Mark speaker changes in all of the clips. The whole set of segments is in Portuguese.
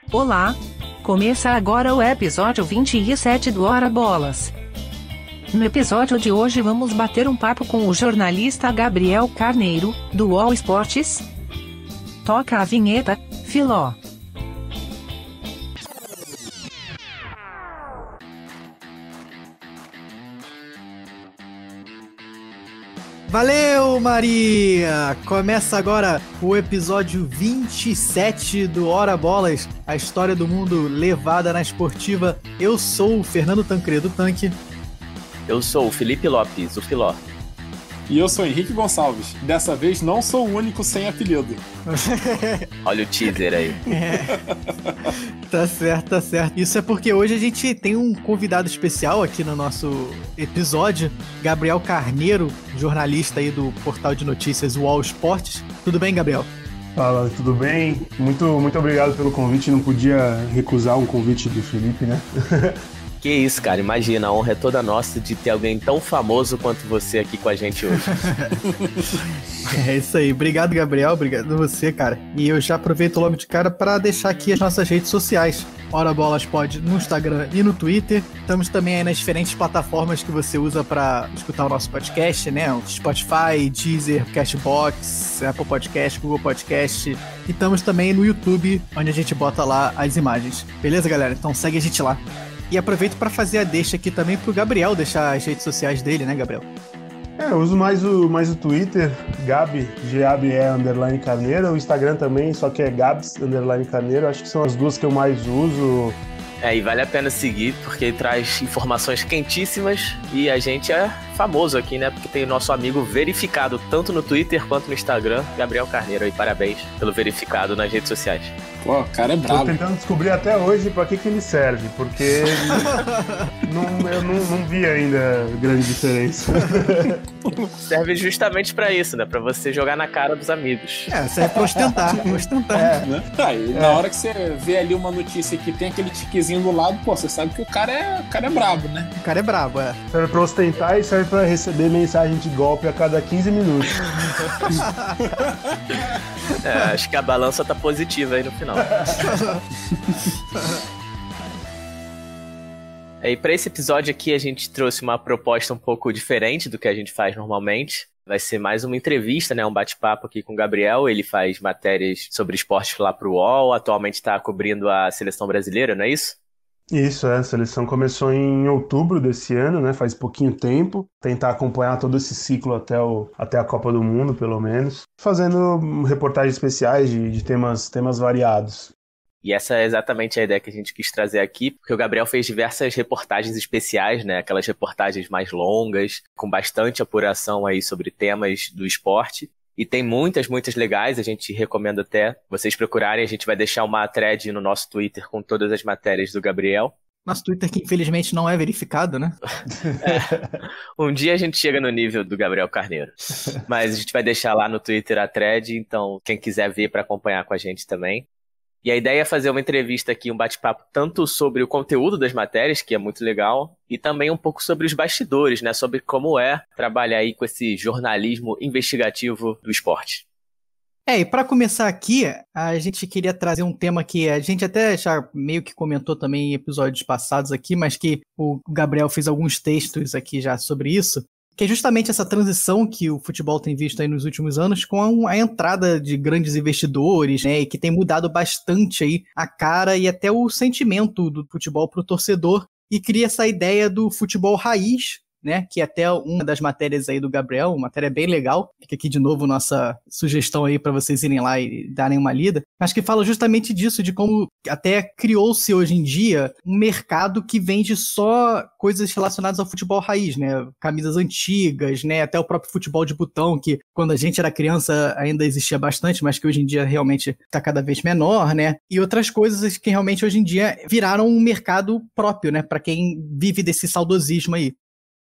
Speaker 1: Olá! Começa agora o episódio 27 do Ora Bolas. No episódio de hoje vamos bater um papo com o jornalista Gabriel Carneiro, do UOL Esportes. Toca a vinheta, Filó.
Speaker 2: Valeu, Maria! Começa agora o episódio 27 do Ora Bolas, a história do mundo levada na esportiva. Eu sou o Fernando Tancredo Tanque.
Speaker 3: Eu sou o Felipe Lopes, o Filó.
Speaker 4: E eu sou o Henrique Gonçalves. Dessa vez não sou o único sem apelido.
Speaker 3: Olha o teaser aí.
Speaker 2: Tá certo, tá certo. Isso é porque hoje a gente tem um convidado especial aqui no nosso episódio, Gabriel Carneiro, jornalista aí do portal de notícias UOL Esportes. Tudo bem, Gabriel?
Speaker 5: Fala, tudo bem? Muito obrigado pelo convite. Não podia recusar um convite do Felipe, né?
Speaker 3: Que isso, cara. Imagina, a honra é toda nossa de ter alguém tão famoso quanto você aqui com a gente hoje.
Speaker 2: É isso aí. Obrigado, Gabriel. Obrigado você, cara. E eu já aproveito logo de cara para deixar aqui as nossas redes sociais. Ora Bolas Pod no Instagram e no Twitter. Estamos também aí nas diferentes plataformas que você usa para escutar o nosso podcast, né? O Spotify, Deezer, Cashbox, Apple Podcast, Google Podcast. E estamos também no YouTube, onde a gente bota lá as imagens. Beleza, galera? Então segue a gente lá. E aproveito para fazer a deixa aqui também pro Gabriel deixar as redes sociais dele, né, Gabriel?
Speaker 5: Eu uso mais o Twitter, Gabi, G-A-B-E _Carneiro, o Instagram também, só que é Gabs _Carneiro, acho que são as duas que eu mais uso.
Speaker 3: E vale a pena seguir, porque ele traz informações quentíssimas e a gente é famoso aqui, né? Porque tem o nosso amigo verificado tanto no Twitter quanto no Instagram, Gabriel Carneiro, aí parabéns pelo verificado nas redes sociais.
Speaker 4: Pô, o cara é brabo.
Speaker 5: Tô tentando descobrir até hoje pra que ele serve, porque eu não vi ainda grande diferença.
Speaker 3: Serve justamente pra isso, né? Pra você jogar na cara dos amigos.
Speaker 2: Serve pra ostentar.
Speaker 4: Né? Na hora que você vê ali uma notícia que tem aquele tiquezinho do lado, pô, você sabe que o cara é brabo, né?
Speaker 2: O cara é brabo, é.
Speaker 5: Serve pra ostentar e serve pra receber mensagem de golpe a cada 15 minutos.
Speaker 3: Acho que a balança tá positiva aí no final. E para esse episódio aqui a gente trouxe uma proposta um pouco diferente do que a gente faz normalmente. Vai ser mais uma entrevista, né? Um bate-papo aqui com o Gabriel. Ele faz matérias sobre esporte lá pro UOL. Atualmente está cobrindo a seleção brasileira, não é isso?
Speaker 5: Isso, a seleção começou em outubro desse ano, né? Faz pouquinho tempo. Tentar acompanhar todo esse ciclo até a Copa do Mundo, pelo menos. Fazendo reportagens especiais de temas variados.
Speaker 3: E essa é exatamente a ideia que a gente quis trazer aqui, porque o Gabriel fez diversas reportagens especiais, né? Aquelas reportagens mais longas, com bastante apuração aí sobre temas do esporte. E tem muitas legais, a gente recomenda até vocês procurarem. A gente vai deixar uma thread no nosso Twitter com todas as matérias do Gabriel.
Speaker 2: Nosso Twitter que infelizmente não é verificado, né?
Speaker 3: Um dia a gente chega no nível do Gabriel Carneiro. Mas a gente vai deixar lá no Twitter a thread, então quem quiser ver para acompanhar com a gente também. E a ideia é fazer uma entrevista aqui, um bate-papo tanto sobre o conteúdo das matérias, que é muito legal, e também um pouco sobre os bastidores, né? Sobre como é trabalhar aí com esse jornalismo investigativo do esporte.
Speaker 2: E para começar aqui, a gente queria trazer um tema que a gente até já meio que comentou também em episódios passados aqui, mas que o Gabriel fez alguns textos aqui já sobre isso, que é justamente essa transição que o futebol tem visto aí nos últimos anos com a entrada de grandes investidores, né, e que tem mudado bastante aí a cara e até o sentimento do futebol para o torcedor, e cria essa ideia do futebol raiz, né, que é até uma das matérias aí do Gabriel, uma matéria bem legal. Fica aqui de novo nossa sugestão aí para vocês irem lá e darem uma lida, mas que fala justamente disso, de como até criou-se hoje em dia um mercado que vende só coisas relacionadas ao futebol raiz, né, camisas antigas, né, até o próprio futebol de botão, que quando a gente era criança ainda existia bastante, mas que hoje em dia realmente está cada vez menor, né, e outras coisas que realmente hoje em dia viraram um mercado próprio, né, para quem vive desse saudosismo aí.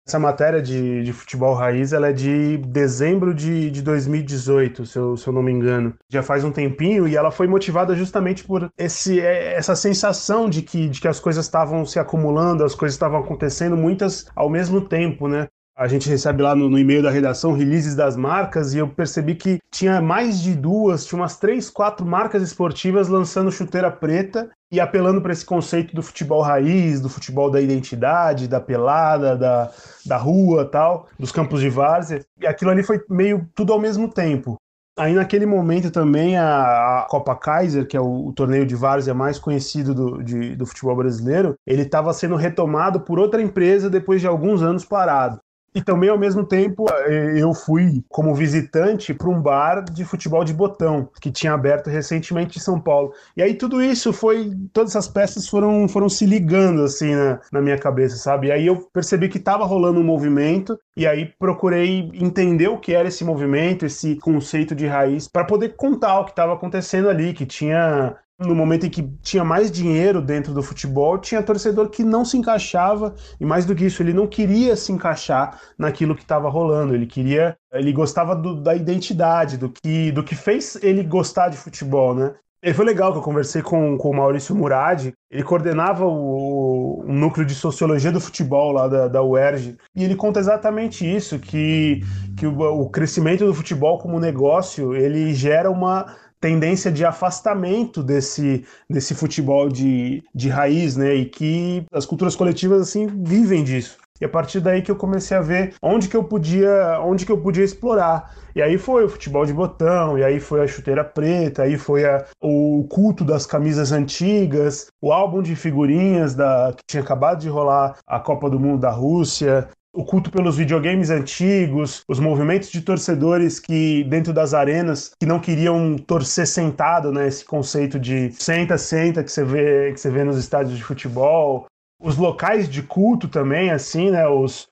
Speaker 5: Essa matéria de futebol raiz, ela é de dezembro de 2018, se eu não me engano. Já faz um tempinho, e ela foi motivada justamente por essa sensação de que as coisas estavam se acumulando, as coisas estavam acontecendo, muitas ao mesmo tempo, né? A gente recebe lá no e-mail da redação releases das marcas e eu percebi que tinha mais de tinha umas 3, 4 marcas esportivas lançando chuteira preta e apelando para esse conceito do futebol raiz, do futebol da identidade, da pelada, da rua, tal, dos campos de várzea. E aquilo ali foi meio tudo ao mesmo tempo. Aí naquele momento também a Copa Kaiser, que é o torneio de várzea mais conhecido do futebol brasileiro, ele estava sendo retomado por outra empresa depois de alguns anos parado. E também, ao mesmo tempo, eu fui como visitante para um bar de futebol de botão, que tinha aberto recentemente em São Paulo. E aí todas essas peças foram se ligando assim na minha cabeça, sabe? E aí eu percebi que estava rolando um movimento, e aí procurei entender o que era esse movimento, esse conceito de raiz, para poder contar o que estava acontecendo ali, que tinha... No momento em que tinha mais dinheiro dentro do futebol, tinha torcedor que não se encaixava, e mais do que isso, ele não queria se encaixar naquilo que estava rolando, ele gostava da identidade, do que fez ele gostar de futebol, né? E foi legal que eu conversei com o Maurício Murad, ele coordenava um núcleo de sociologia do futebol lá da UERJ, e ele conta exatamente isso, que o crescimento do futebol como negócio, ele gera uma tendência de afastamento desse futebol de raiz, né? E que as culturas coletivas assim vivem disso. E a partir daí que eu comecei a ver onde que eu podia explorar. E aí foi o futebol de botão, e aí foi a chuteira preta, aí foi o culto das camisas antigas, o álbum de figurinhas que tinha acabado de rolar a Copa do Mundo da Rússia, o culto pelos videogames antigos, os movimentos de torcedores que, dentro das arenas, que não queriam torcer sentado, né? Esse conceito de senta, que você vê nos estádios de futebol. Os locais de culto também, assim, né?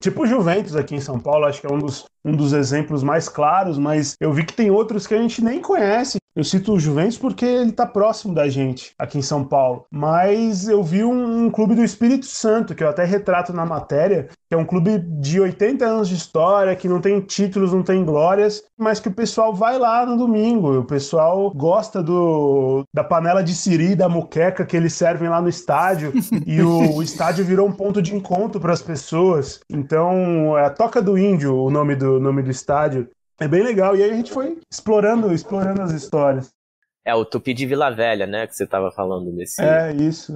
Speaker 5: Tipo Juventus aqui em São Paulo, acho que é um dos exemplos mais claros, mas eu vi que tem outros que a gente nem conhece. Eu cito o Juventus porque ele está próximo da gente, aqui em São Paulo. Mas eu vi um clube do Espírito Santo, que eu até retrato na matéria, que é um clube de 80 anos de história, que não tem títulos, não tem glórias, mas que o pessoal vai lá no domingo. O pessoal gosta da panela de siri e da moqueca que eles servem lá no estádio. E o estádio virou um ponto de encontro para as pessoas. Então, é a Toca do Índio, o nome do estádio. É bem legal, e aí a gente foi explorando as histórias.
Speaker 3: É o Tupi de Vila Velha, né, que você estava falando desse...
Speaker 5: Isso.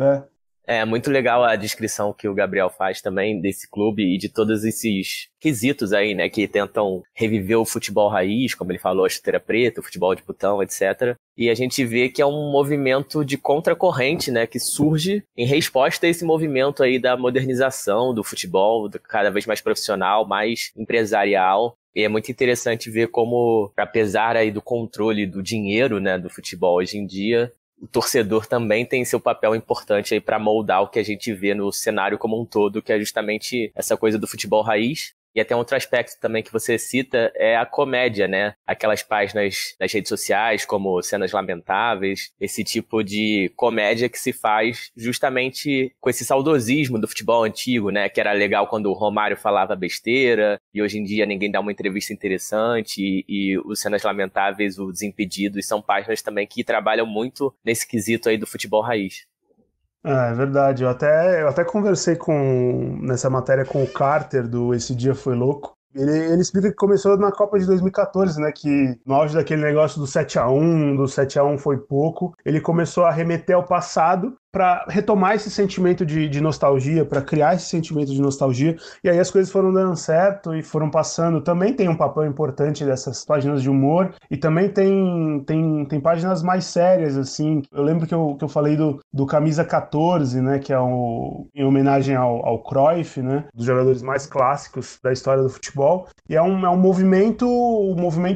Speaker 3: É muito legal a descrição que o Gabriel faz também desse clube e de todos esses quesitos aí, né, que tentam reviver o futebol raiz, como ele falou, a chuteira preta, o futebol de botão, etc. E a gente vê que é um movimento de contracorrente, né, que surge em resposta a esse movimento aí da modernização do futebol, cada vez mais profissional, mais empresarial. E é muito interessante ver como, apesar aí do controle do dinheiro, né, do futebol hoje em dia, o torcedor também tem seu papel importante aí para moldar o que a gente vê no cenário como um todo, que é justamente essa coisa do futebol raiz. E até um outro aspecto também que você cita é a comédia, né? Aquelas páginas nas redes sociais, como Cenas Lamentáveis, esse tipo de comédia que se faz justamente com esse saudosismo do futebol antigo, né? Que era legal quando o Romário falava besteira, e hoje em dia ninguém dá uma entrevista interessante, e os Cenas Lamentáveis, o Desimpedidos, são páginas também que trabalham muito nesse quesito aí do futebol raiz.
Speaker 5: É verdade, eu até conversei nessa matéria com o Carter do Esse Dia Foi Louco. Ele explica que começou na Copa de 2014, né, que no auge daquele negócio do 7-1, do 7-1 foi pouco, ele começou a remeter ao passado para retomar esse sentimento de nostalgia, para criar esse sentimento de nostalgia, e aí as coisas foram dando certo e foram passando. Também tem um papel importante dessas páginas de humor, e também tem páginas mais sérias, assim. Eu lembro que eu falei do Camisa 14, né, que é em homenagem ao Cruyff, né, dos jogadores mais clássicos da história do futebol, e é um movimento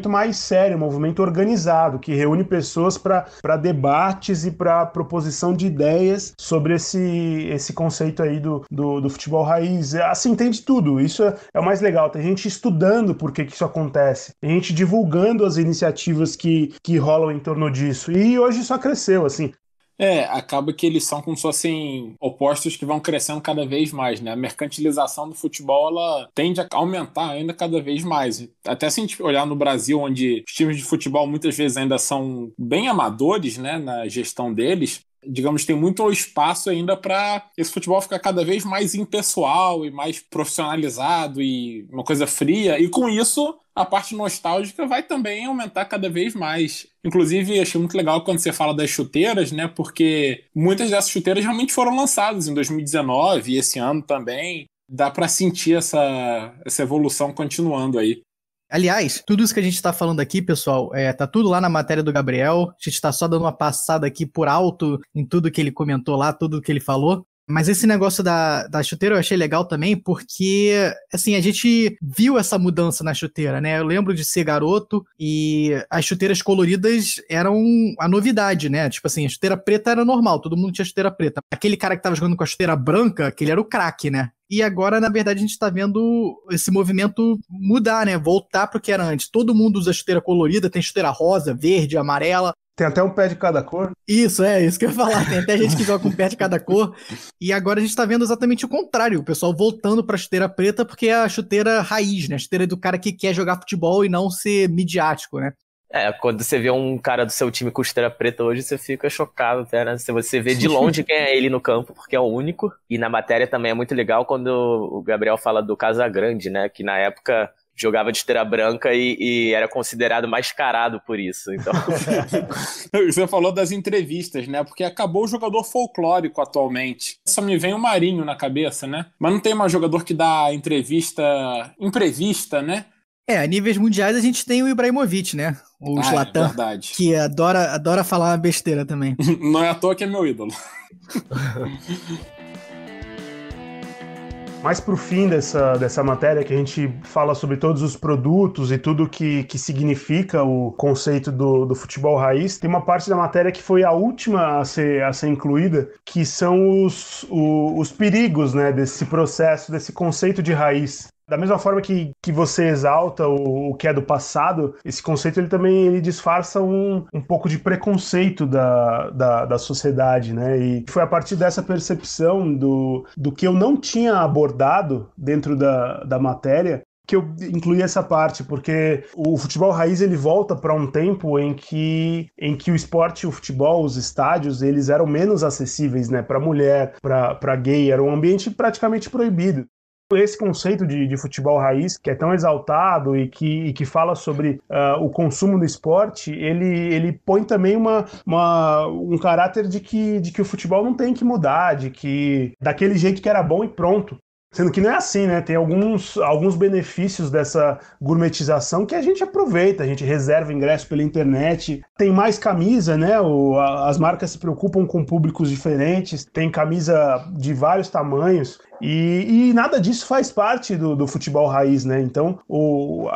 Speaker 5: mais sério, um movimento organizado, que reúne pessoas para debates e para proposição de ideias sobre esse conceito aí do futebol raiz. Assim, tem de tudo. Isso é o mais legal. Tem gente estudando por que isso acontece. Tem gente divulgando as iniciativas que rolam em torno disso. E hoje só cresceu, assim.
Speaker 4: Acaba que eles são como se fossem opostos que vão crescendo cada vez mais, né? A mercantilização do futebol, ela tende a aumentar ainda cada vez mais. Até se a gente olhar no Brasil, onde os times de futebol muitas vezes ainda são bem amadores, né, na gestão deles, digamos, tem muito espaço ainda para esse futebol ficar cada vez mais impessoal e mais profissionalizado e uma coisa fria. E com isso, a parte nostálgica vai também aumentar cada vez mais. Inclusive, achei muito legal quando você fala das chuteiras, né? Porque muitas dessas chuteiras realmente foram lançadas em 2019 e esse ano também. Dá para sentir essa evolução continuando aí.
Speaker 2: Aliás, tudo isso que a gente tá falando aqui, pessoal, tá tudo lá na matéria do Gabriel. A gente tá só dando uma passada aqui por alto em tudo que ele comentou lá, tudo que ele falou. Mas esse negócio da chuteira eu achei legal também, porque, assim, a gente viu essa mudança na chuteira, né? Eu lembro de ser garoto e as chuteiras coloridas eram a novidade, né? Tipo assim, a chuteira preta era normal, todo mundo tinha chuteira preta. Aquele cara que tava jogando com a chuteira branca, aquele era o craque, né? E agora, na verdade, a gente tá vendo esse movimento mudar, né? Voltar pro que era antes. Todo mundo usa chuteira colorida, tem chuteira rosa, verde, amarela.
Speaker 5: Tem até um pé de cada cor.
Speaker 2: Isso que eu ia falar. Tem até gente que joga com um pé de cada cor. E agora a gente tá vendo exatamente o contrário. O pessoal voltando pra chuteira preta porque é a chuteira raiz, né? A chuteira do cara que quer jogar futebol e não ser midiático, né?
Speaker 3: Quando você vê um cara do seu time com chuteira preta hoje, você fica chocado até, né? Você vê de longe quem é ele no campo, porque é o único. E na matéria também é muito legal quando o Gabriel fala do Casagrande, né? Que na época jogava de chuteira branca e era considerado mascarado por isso. Então...
Speaker 4: Você falou das entrevistas, né? Porque acabou o jogador folclórico atualmente. Só me vem o Marinho na cabeça, né? Mas não tem mais jogador que dá entrevista imprevista, né?
Speaker 2: A níveis mundiais a gente tem o Ibrahimovic, né? O Zlatan, que adora falar uma besteira também.
Speaker 4: Não é à toa que é meu ídolo.
Speaker 5: Mais pro fim dessa matéria, que a gente fala sobre todos os produtos e tudo que significa o conceito do futebol raiz, tem uma parte da matéria que foi a última a ser incluída, que são os perigos, né, desse processo, desse conceito de raiz. Da mesma forma que você exalta o que é do passado, esse conceito ele disfarça um pouco de preconceito da sociedade, né? E foi a partir dessa percepção do que eu não tinha abordado dentro da matéria que eu incluí essa parte, porque o futebol raiz ele volta para um tempo em que o esporte, o futebol, os estádios, eles eram menos acessíveis, né? Para mulher, para gay, era um ambiente praticamente proibido. Esse conceito de futebol raiz, que é tão exaltado e que fala sobre o consumo do esporte, ele põe também um caráter de que o futebol não tem que mudar, de que daquele jeito que era bom e pronto. Sendo que não é assim, né? Tem alguns benefícios dessa gourmetização que a gente aproveita, a gente reserva ingresso pela internet, tem mais camisa, né? As marcas se preocupam com públicos diferentes, tem camisa de vários tamanhos e nada disso faz parte do futebol raiz, né? Então,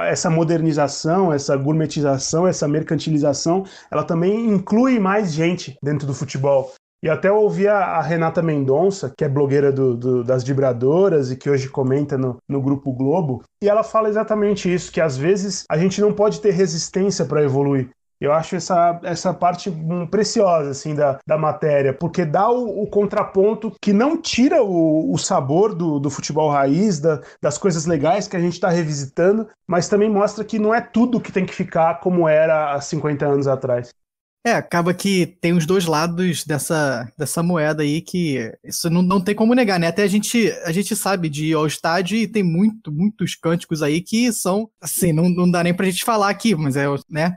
Speaker 5: essa modernização, essa gourmetização, essa mercantilização, ela também inclui mais gente dentro do futebol. E até eu ouvi a Renata Mendonça, que é blogueira das vibradoras e que hoje comenta no Grupo Globo, e ela fala exatamente isso, que às vezes a gente não pode ter resistência para evoluir. Eu acho essa parte preciosa assim, da matéria, porque dá o contraponto que não tira o sabor do futebol raiz, das coisas legais que a gente está revisitando, mas também mostra que não é tudo que tem que ficar como era há 50 anos atrás.
Speaker 2: Acaba que tem os dois lados dessa moeda aí que isso não tem como negar, né? Até a gente sabe de ir ao estádio e tem muitos cânticos aí que são, assim, não dá nem pra gente falar aqui, mas né?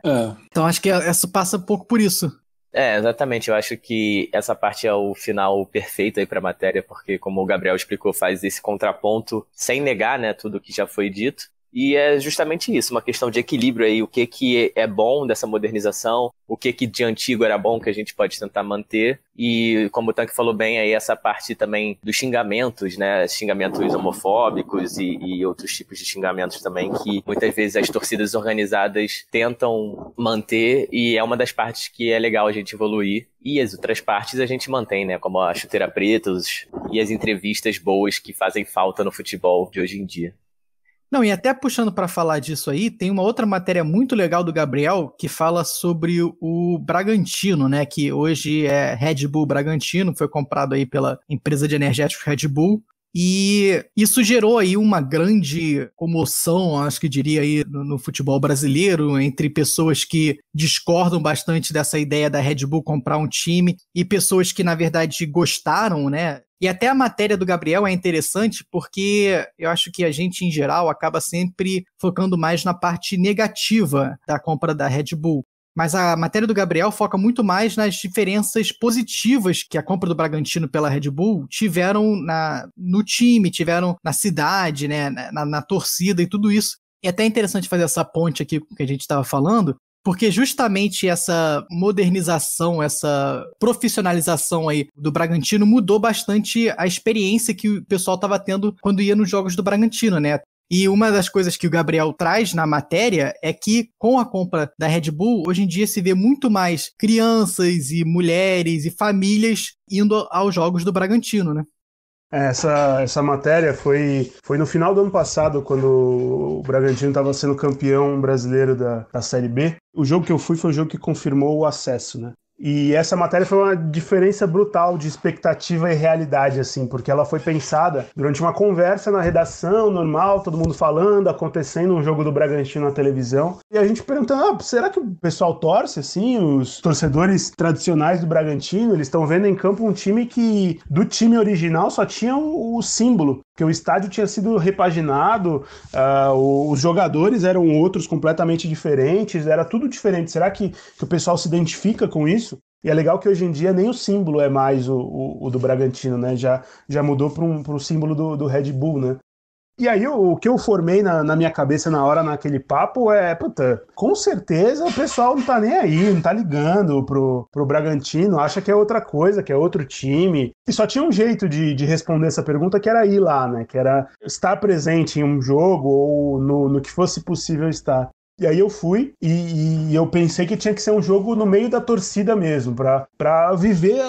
Speaker 2: Então acho que essa passa um pouco por isso.
Speaker 3: Exatamente. Eu acho que essa parte é o final perfeito aí pra matéria, porque como o Gabriel explicou, faz esse contraponto sem negar, né, tudo que já foi dito. E é justamente isso, uma questão de equilíbrio aí, o que é bom dessa modernização, o que de antigo era bom que a gente pode tentar manter, e como o Tanque falou bem aí, essa parte também dos xingamentos, né, xingamentos homofóbicos e outros tipos de xingamentos também, que muitas vezes as torcidas organizadas tentam manter, e é uma das partes que é legal a gente evoluir, e as outras partes a gente mantém, né, como a chuteira preta e as entrevistas boas que fazem falta no futebol de hoje em dia.
Speaker 2: Não, e até puxando para falar disso aí, tem uma outra matéria muito legal do Gabriel que fala sobre o Bragantino, né, que hoje é Red Bull Bragantino, foi comprado aí pela empresa de energéticos Red Bull, E isso gerou aí uma grande comoção, acho que diria aí, no futebol brasileiro, entre pessoas que discordam bastante dessa ideia da Red Bull comprar um time e pessoas que, na verdade, gostaram, né? E até a matéria do Gabriel é interessante porque eu acho que a gente, em geral, acaba sempre focando mais na parte negativa da compra da Red Bull. Mas a matéria do Gabriel foca muito mais nas diferenças positivas que a compra do Bragantino pela Red Bull tiveram no time, tiveram na cidade, né, na torcida e tudo isso. E é até interessante fazer essa ponte aqui com o que a gente estava falando, porque justamente essa modernização, essa profissionalização aí do Bragantino mudou bastante a experiência que o pessoal estava tendo quando ia nos jogos do Bragantino, né? E uma das coisas que o Gabriel traz na matéria é que, com a compra da Red Bull, hoje em dia se vê muito mais crianças e mulheres e famílias indo aos jogos do Bragantino, né?
Speaker 5: Essa matéria foi no final do ano passado, quando o Bragantino estava sendo campeão brasileiro da Série B. O jogo que eu fui foi o jogo que confirmou o acesso, né? E essa matéria foi uma diferença brutal de expectativa e realidade, assim, porque ela foi pensada durante uma conversa na redação, normal, todo mundo falando, acontecendo um jogo do Bragantino na televisão. E a gente perguntando, será que o pessoal torce, assim? Os torcedores tradicionais do Bragantino, eles estão vendo em campo um time que, do time original, só tinha o símbolo, porque o estádio tinha sido repaginado, os jogadores eram outros completamente diferentes, era tudo diferente. Será que o pessoal se identifica com isso? E é legal que hoje em dia nem o símbolo é mais o do Bragantino, né? Já mudou para um símbolo do Red Bull, né? E aí o que eu formei na minha cabeça na hora, naquele papo, com certeza o pessoal não tá nem aí, não tá ligando pro Bragantino, acha que é outra coisa, que é outro time. E só tinha um jeito de responder essa pergunta, que era ir lá, né? Que era estar presente em um jogo ou no que fosse possível estar. E aí eu fui e eu pensei que tinha que ser um jogo no meio da torcida mesmo, para viver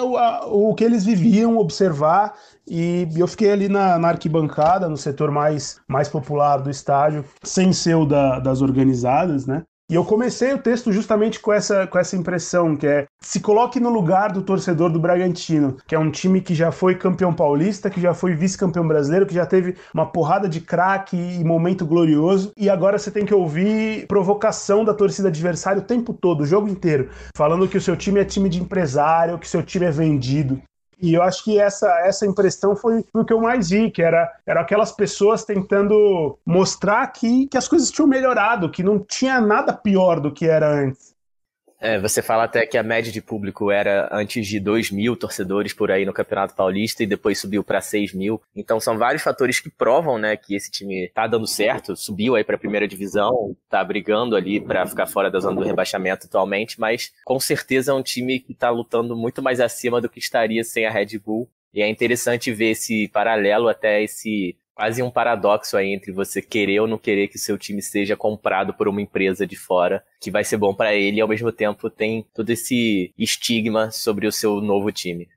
Speaker 5: o que eles viviam, observar. E eu fiquei ali na arquibancada, no setor mais popular do estádio, sem ser o das organizadas, né? E eu comecei o texto justamente com essa impressão, que é: se coloque no lugar do torcedor do Bragantino, que é um time que já foi campeão paulista, que já foi vice-campeão brasileiro, que já teve uma porrada de craque e momento glorioso, e agora você tem que ouvir provocação da torcida adversária o tempo todo, o jogo inteiro, falando que o seu time é time de empresário, que o seu time é vendido. E eu acho que essa impressão foi o que eu mais vi, que era aquelas pessoas tentando mostrar que as coisas tinham melhorado, que não tinha nada pior do que era antes.
Speaker 3: Você fala até que a média de público era antes de 2.000 torcedores por aí no Campeonato Paulista e depois subiu para 6.000. Então são vários fatores que provam, né, que esse time tá dando certo, subiu aí para a primeira divisão, tá brigando ali para ficar fora da zona do rebaixamento atualmente, mas com certeza é um time que tá lutando muito mais acima do que estaria sem a Red Bull. E é interessante ver esse paralelo, até esse quase um paradoxo aí entre você querer ou não querer que o seu time seja comprado por uma empresa de fora, que vai ser bom para ele, e ao mesmo tempo tem todo esse estigma sobre o seu novo time.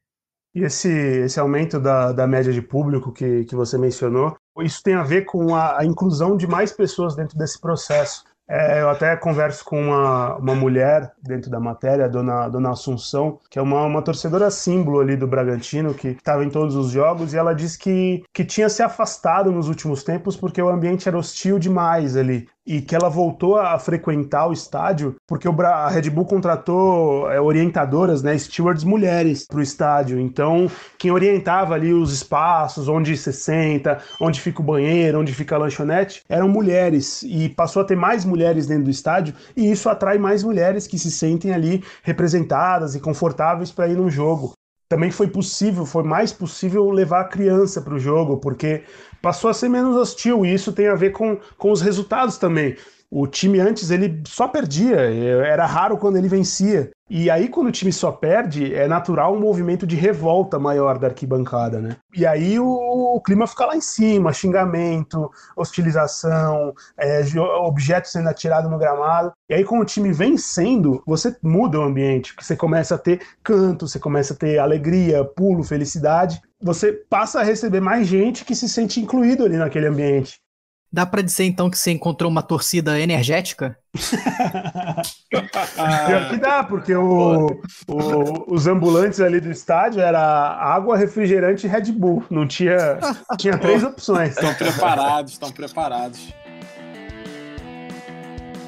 Speaker 5: E esse aumento da média de público que você mencionou, isso tem a ver com a inclusão de mais pessoas dentro desse processo. Eu até converso com uma mulher dentro da matéria, a dona Assunção, que é uma torcedora símbolo ali do Bragantino, que estava em todos os jogos, e ela disse que tinha se afastado nos últimos tempos porque o ambiente era hostil demais ali. E que ela voltou a frequentar o estádio porque a Red Bull contratou orientadoras, né, stewards mulheres para o estádio. Então, quem orientava ali os espaços, onde se senta, onde fica o banheiro, onde fica a lanchonete, eram mulheres. E passou a ter mais mulheres dentro do estádio, e isso atrai mais mulheres que se sentem ali representadas e confortáveis para ir num jogo. Também foi mais possível levar a criança para o jogo, porque passou a ser menos hostil, e isso tem a ver com os resultados também. O time antes, ele só perdia, era raro quando ele vencia. E aí, quando o time só perde, é natural um movimento de revolta maior da arquibancada, né? E aí o clima fica lá em cima, xingamento, hostilização, objetos sendo atirados no gramado. E aí, com o time vencendo, você muda o ambiente, porque você começa a ter canto, você começa a ter alegria, pulo, felicidade. Você passa a receber mais gente que se sente incluído ali naquele ambiente.
Speaker 2: Dá pra dizer então que você encontrou uma torcida energética?
Speaker 5: Pior que dá, porque os ambulantes ali do estádio era água, refrigerante e Red Bull. Não tinha 3 opções.
Speaker 4: Estão preparados, estão preparados.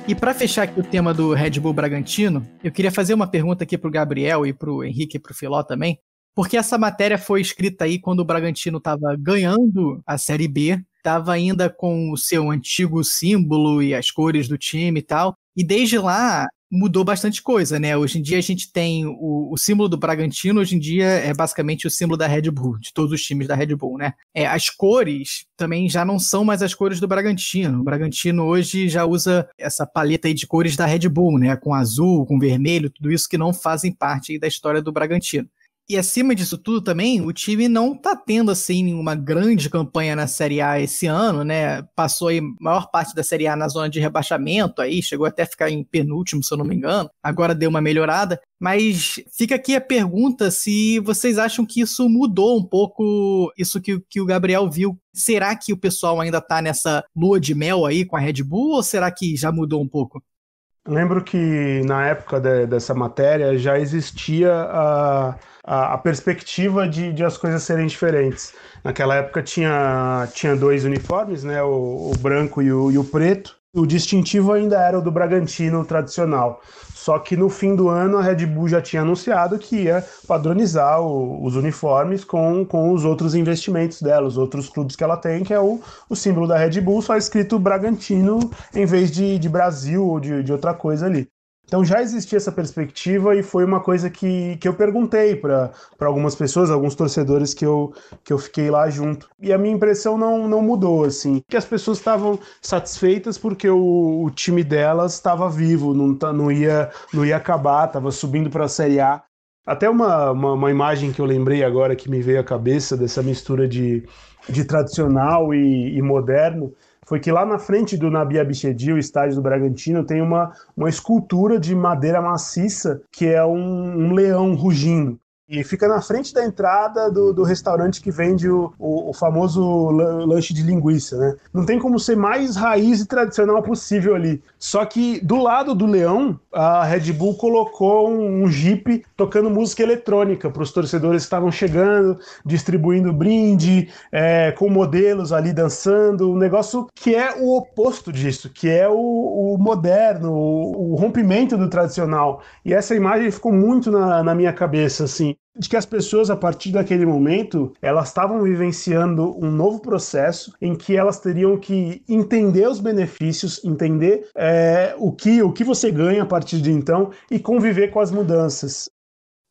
Speaker 2: E para fechar aqui o tema do Red Bull Bragantino, eu queria fazer uma pergunta aqui pro Gabriel e pro Henrique e pro Filó também, porque essa matéria foi escrita aí quando o Bragantino estava ganhando a Série B, estava ainda com o seu antigo símbolo e as cores do time e tal, e desde lá mudou bastante coisa, né? Hoje em dia a gente tem o símbolo do Bragantino, hoje em dia é basicamente o símbolo da Red Bull, de todos os times da Red Bull, né? As cores também já não são mais as cores do Bragantino. O Bragantino hoje já usa essa paleta aí de cores da Red Bull, né? Com azul, com vermelho, tudo isso que não fazem parte aí da história do Bragantino. E acima disso tudo também, o time não tá tendo, assim, uma grande campanha na Série A esse ano, né? Passou aí a maior parte da Série A na zona de rebaixamento aí, chegou até a ficar em penúltimo, se eu não me engano. Agora deu uma melhorada. Mas fica aqui a pergunta se vocês acham que isso mudou um pouco, isso que o Gabriel viu. Será que o pessoal ainda tá nessa lua de mel aí com a Red Bull ou será que já mudou um pouco?
Speaker 5: Lembro que na época dessa matéria já existia a perspectiva de as coisas serem diferentes. Naquela época tinha 2 uniformes, né, o branco e o preto. O distintivo ainda era o do Bragantino tradicional. Só que no fim do ano a Red Bull já tinha anunciado que ia padronizar os uniformes com os outros investimentos dela, os outros clubes que ela tem, que é o símbolo da Red Bull, só escrito Bragantino em vez de Brasil ou de outra coisa ali. Então já existia essa perspectiva e foi uma coisa que eu perguntei para algumas pessoas, alguns torcedores que eu fiquei lá junto. E a minha impressão não mudou, assim. Que as pessoas estavam satisfeitas porque o time delas estava vivo, não ia acabar, estava subindo para a Série A. Até uma imagem que eu lembrei agora que me veio à cabeça dessa mistura de tradicional e moderno, foi que lá na frente do Nabi Abichedi, o estádio do Bragantino, tem uma escultura de madeira maciça que é um leão rugindo. E fica na frente da entrada do restaurante que vende o famoso lanche de linguiça, né? Não tem como ser mais raiz e tradicional possível ali. Só que do lado do leão, a Red Bull colocou um Jeep tocando música eletrônica para os torcedores que estavam chegando, distribuindo brinde, com modelos ali dançando, um negócio que é o oposto disso, que é o moderno, o rompimento do tradicional. E essa imagem ficou muito na minha cabeça, assim, de que as pessoas, a partir daquele momento, elas estavam vivenciando um novo processo em que elas teriam que entender os benefícios, entender o que você ganha a partir de então e conviver com as mudanças.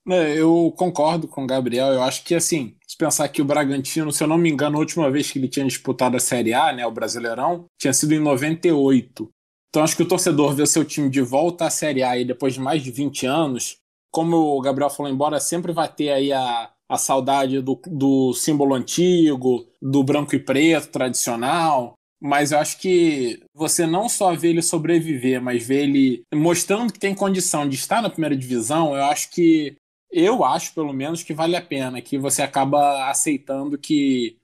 Speaker 4: Eu concordo com o Gabriel. Eu acho que, assim, se pensar que o Bragantino, se eu não me engano, a última vez que ele tinha disputado a Série A, né, o Brasileirão, tinha sido em 98. Então acho que o torcedor vê seu time de volta à Série A e depois de mais de 20 anos, como o Gabriel falou, embora sempre vai ter aí a saudade do símbolo antigo, do branco e preto tradicional, mas eu acho que você não só vê ele sobreviver, mas vê ele mostrando que tem condição de estar na primeira divisão, eu acho pelo menos que vale a pena, que você acaba aceitando que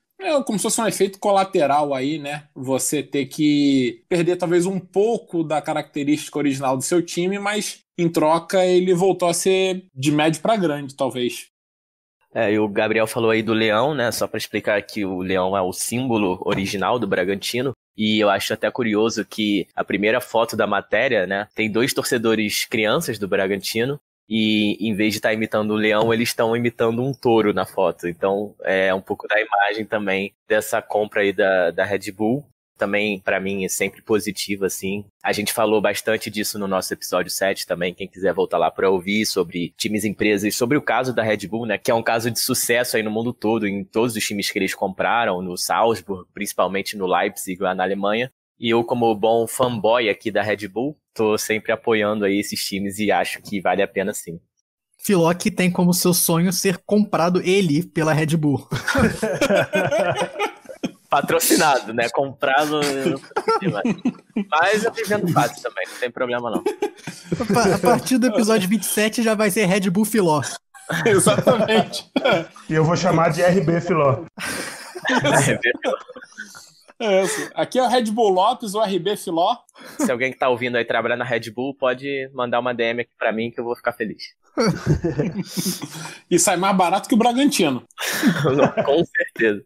Speaker 4: como se fosse um efeito colateral aí, né? Você ter que perder talvez um pouco da característica original do seu time, mas em troca ele voltou a ser de médio para grande, talvez.
Speaker 3: E o Gabriel falou aí do leão, né? Só para explicar que o leão é o símbolo original do Bragantino. E eu acho até curioso que a primeira foto da matéria, né? Tem 2 torcedores crianças do Bragantino. E em vez de estar imitando o leão, eles estão imitando um touro na foto. Então é um pouco da imagem também dessa compra aí da Red Bull. Também, para mim, é sempre positivo, assim. A gente falou bastante disso no nosso episódio 7 também. Quem quiser voltar lá para ouvir sobre times e empresas, sobre o caso da Red Bull, né? Que é um caso de sucesso aí no mundo todo, em todos os times que eles compraram, no Salzburg, principalmente no Leipzig, lá na Alemanha. E eu, como bom fanboy aqui da Red Bull, tô sempre apoiando aí esses times e acho que vale a pena sim.
Speaker 2: Filó que tem como seu sonho ser comprado ele pela Red Bull.
Speaker 3: Patrocinado, né? Comprado. Mas eu vivendo fácil também, não tem problema não.
Speaker 2: A partir do episódio 27 já vai ser Red Bull Filó.
Speaker 4: Exatamente.
Speaker 5: E eu vou chamar de RB Filó.
Speaker 3: RB Filó.
Speaker 4: É isso. Aqui é o Red Bull Lopes, o RB Filó.
Speaker 3: Se alguém que tá ouvindo aí trabalhar na Red Bull, pode mandar uma DM aqui pra mim que eu vou ficar feliz.
Speaker 4: E sai mais barato que o Bragantino.
Speaker 3: Com certeza.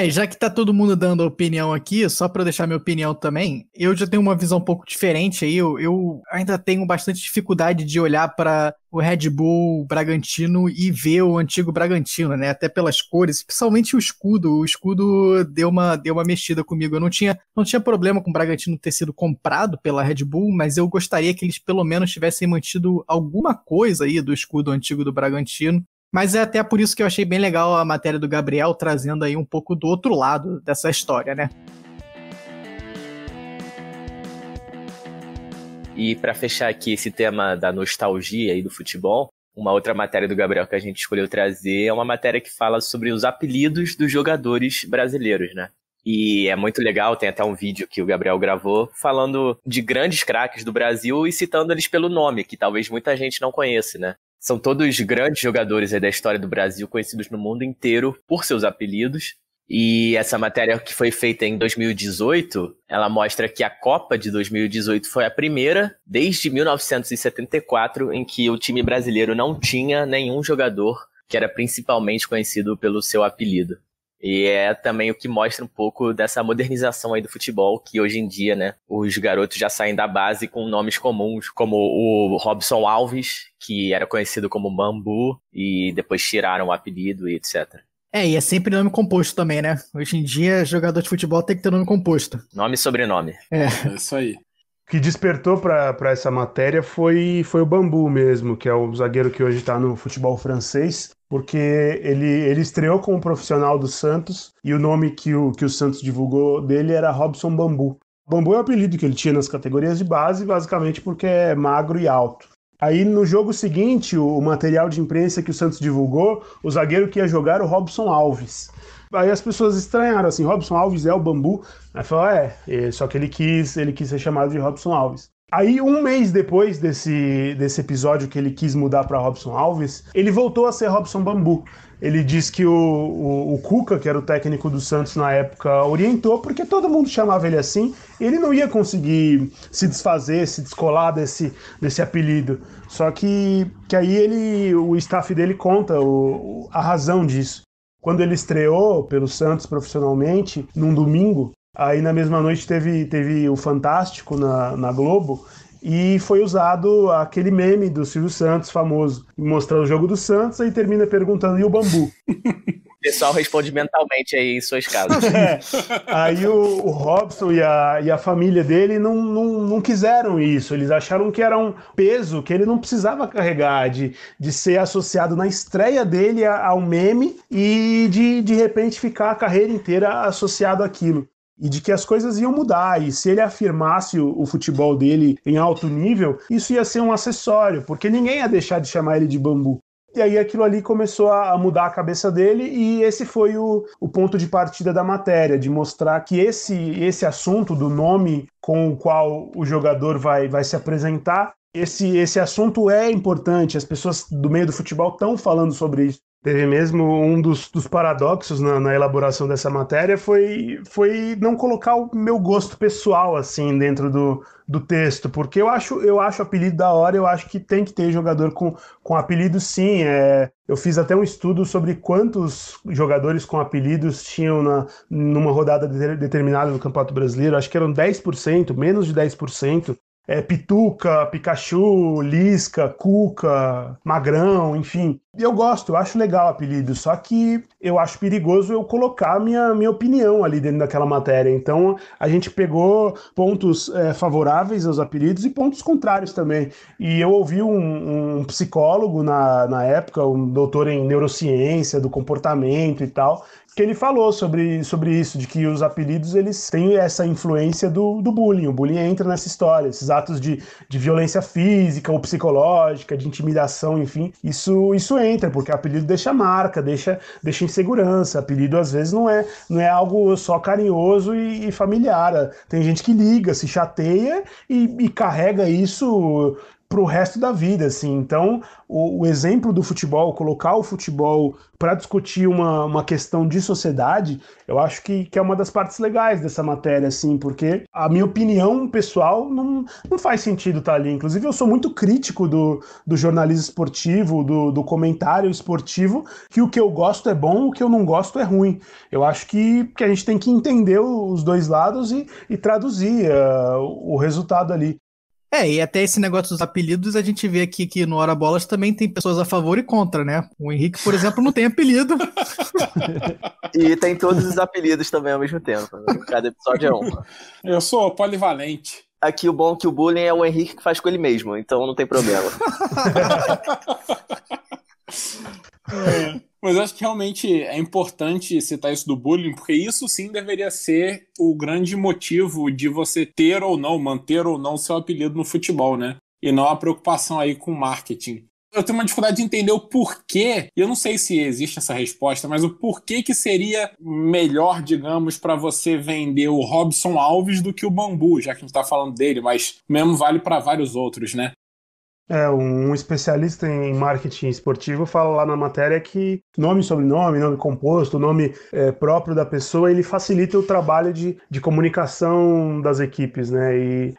Speaker 2: Já que tá todo mundo dando opinião aqui, só pra eu deixar minha opinião também, eu já tenho uma visão um pouco diferente aí, eu ainda tenho bastante dificuldade de olhar para o Red Bull Bragantino e ver o antigo Bragantino, né, até pelas cores, principalmente o escudo deu uma mexida comigo, eu não tinha problema com o Bragantino ter sido comprado pela Red Bull, mas eu gostaria que eles pelo menos tivessem mantido alguma coisa aí do escudo antigo do Bragantino. Mas é até por isso que eu achei bem legal a matéria do Gabriel, trazendo aí um pouco do outro lado dessa história, né?
Speaker 3: E para fechar aqui esse tema da nostalgia aí do futebol, uma outra matéria do Gabriel que a gente escolheu trazer é uma matéria que fala sobre os apelidos dos jogadores brasileiros, né? E é muito legal, tem até um vídeo que o Gabriel gravou falando de grandes craques do Brasil e citando eles pelo nome, que talvez muita gente não conheça, né? São todos grandes jogadores aí da história do Brasil, conhecidos no mundo inteiro por seus apelidos. E essa matéria que foi feita em 2018, ela mostra que a Copa de 2018 foi a primeira, desde 1974, em que o time brasileiro não tinha nenhum jogador que era principalmente conhecido pelo seu apelido. E é também o que mostra um pouco dessa modernização aí do futebol, que hoje em dia, né, os garotos já saem da base com nomes comuns, como o Robson Alves, que era conhecido como Bambu, e depois tiraram o apelido e etc.
Speaker 2: E é sempre nome composto também, né? Hoje em dia, jogador de futebol tem que ter nome composto.
Speaker 3: Nome e sobrenome.
Speaker 4: É isso aí.
Speaker 5: O que despertou para essa matéria foi o Bambu mesmo, que é o zagueiro que hoje está no futebol francês, porque ele estreou como profissional do Santos e o nome que o Santos divulgou dele era Robson Bambu. Bambu é o apelido que ele tinha nas categorias de base, basicamente porque é magro e alto. Aí no jogo seguinte, o material de imprensa que o Santos divulgou, o zagueiro que ia jogar era o Robson Alves. Aí as pessoas estranharam, assim, Robson Alves é o Bambu? Aí falou, só que ele quis ser chamado de Robson Alves. Aí, um mês depois desse episódio que ele quis mudar para Robson Alves, ele voltou a ser Robson Bambu. Ele disse que o Cuca, que era o técnico do Santos na época, orientou, porque todo mundo chamava ele assim, e ele não ia conseguir se desfazer, se descolar desse apelido. Só que aí o staff dele conta a razão disso. Quando ele estreou pelo Santos profissionalmente, num domingo, aí na mesma noite teve o Fantástico na Globo, e foi usado aquele meme do Silvio Santos famoso, mostrando o jogo do Santos, aí termina perguntando, e o Bambu?
Speaker 3: O pessoal responde mentalmente aí em suas casas.
Speaker 5: Aí o Robson e a família dele não quiseram isso, eles acharam que era um peso que ele não precisava carregar, de ser associado na estreia dele ao meme e de repente ficar a carreira inteira associado àquilo. E de que as coisas iam mudar, e se ele afirmasse o futebol dele em alto nível, isso ia ser um acessório, porque ninguém ia deixar de chamar ele de Bambu. E aí aquilo ali começou a mudar a cabeça dele, e esse foi o ponto de partida da matéria, de mostrar que esse assunto do nome com o qual o jogador vai se apresentar, esse assunto é importante, as pessoas do meio do futebol estão falando sobre isso. Teve mesmo um dos paradoxos na elaboração dessa matéria foi não colocar o meu gosto pessoal assim dentro do texto, porque eu acho o apelido da hora, eu acho que tem que ter jogador com apelido sim. Eu fiz até um estudo sobre quantos jogadores com apelidos tinham numa rodada determinada do Campeonato Brasileiro, acho que eram 10%, menos de 10%. Pituca, Pikachu, Lisca, Cuca, Magrão, enfim. Eu acho legal o apelido, só que eu acho perigoso eu colocar a minha opinião ali dentro daquela matéria. Então a gente pegou pontos favoráveis aos apelidos e pontos contrários também. E eu ouvi um psicólogo na época, um doutor em neurociência, do comportamento e tal, que ele falou sobre isso, de que os apelidos eles têm essa influência do bullying. O bullying entra nessa história, esses atos de violência física ou psicológica, de intimidação, enfim, isso entra, porque o apelido deixa marca, deixa insegurança. Apelido às vezes não é algo só carinhoso e familiar. Tem gente que liga, se chateia e carrega isso pro resto da vida, assim. Então, o exemplo do futebol, colocar o futebol para discutir uma questão de sociedade, eu acho que é uma das partes legais dessa matéria, assim, porque a minha opinião pessoal não faz sentido estar ali. Inclusive, eu sou muito crítico do jornalismo esportivo, do comentário esportivo, que o que eu gosto é bom, o que eu não gosto é ruim. Eu acho que a gente tem que entender os dois lados e traduzir o resultado ali.
Speaker 2: E até esse negócio dos apelidos, a gente vê aqui que no Hora Bolas também tem pessoas a favor e contra, né? O Henrique, por exemplo, não tem apelido.
Speaker 3: E tem todos os apelidos também ao mesmo tempo. Cada episódio é um.
Speaker 4: Eu sou polivalente.
Speaker 3: Aqui o bom é que o bullying é o Henrique que faz com ele mesmo, então não tem problema.
Speaker 4: Mas eu acho que realmente é importante citar isso do bullying, porque isso sim deveria ser o grande motivo de você ter ou não, manter ou não seu apelido no futebol, né? E não a preocupação aí com marketing. Eu tenho uma dificuldade de entender o porquê, e eu não sei se existe essa resposta, mas o porquê que seria melhor, digamos, para você vender o Robson Alves do que o Bambu, já que a gente tá falando dele, mas mesmo vale para vários outros, né?
Speaker 5: Um especialista em marketing esportivo fala lá na matéria que nome, sobrenome, nome composto, nome próprio da pessoa, ele facilita o trabalho de comunicação das equipes, né?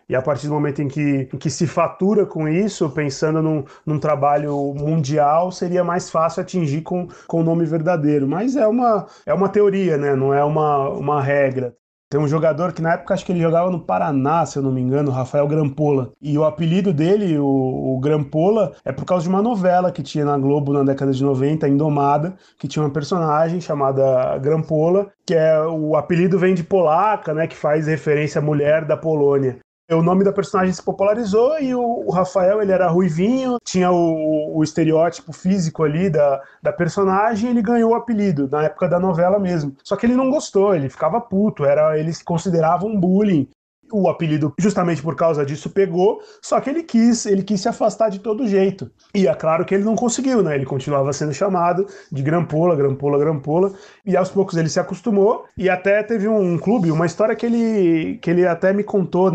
Speaker 5: E a partir do momento em que se fatura com isso, pensando num trabalho mundial, seria mais fácil atingir com o nome verdadeiro. Mas é uma teoria, né? Não é uma regra. Tem um jogador que na época acho que ele jogava no Paraná, se eu não me engano, Rafael Grampola. E o apelido dele, o Grampola, é por causa de uma novela que tinha na Globo na década de 90, Indomada, que tinha uma personagem chamada Grampola, que o apelido vem de polaca, né, que faz referência à mulher da Polônia. O nome da personagem se popularizou e o Rafael, ele era ruivinho, tinha o estereótipo físico ali da personagem, e ele ganhou o apelido, na época da novela mesmo. Só que ele não gostou, ele ficava puto, eles consideravam um bullying. O apelido, justamente por causa disso, pegou, só que ele quis se afastar de todo jeito. E é claro que ele não conseguiu, né? Ele continuava sendo chamado de Grampola, Grampola, Grampola, e aos poucos ele se acostumou, e até teve um clube, uma história que ele até me contou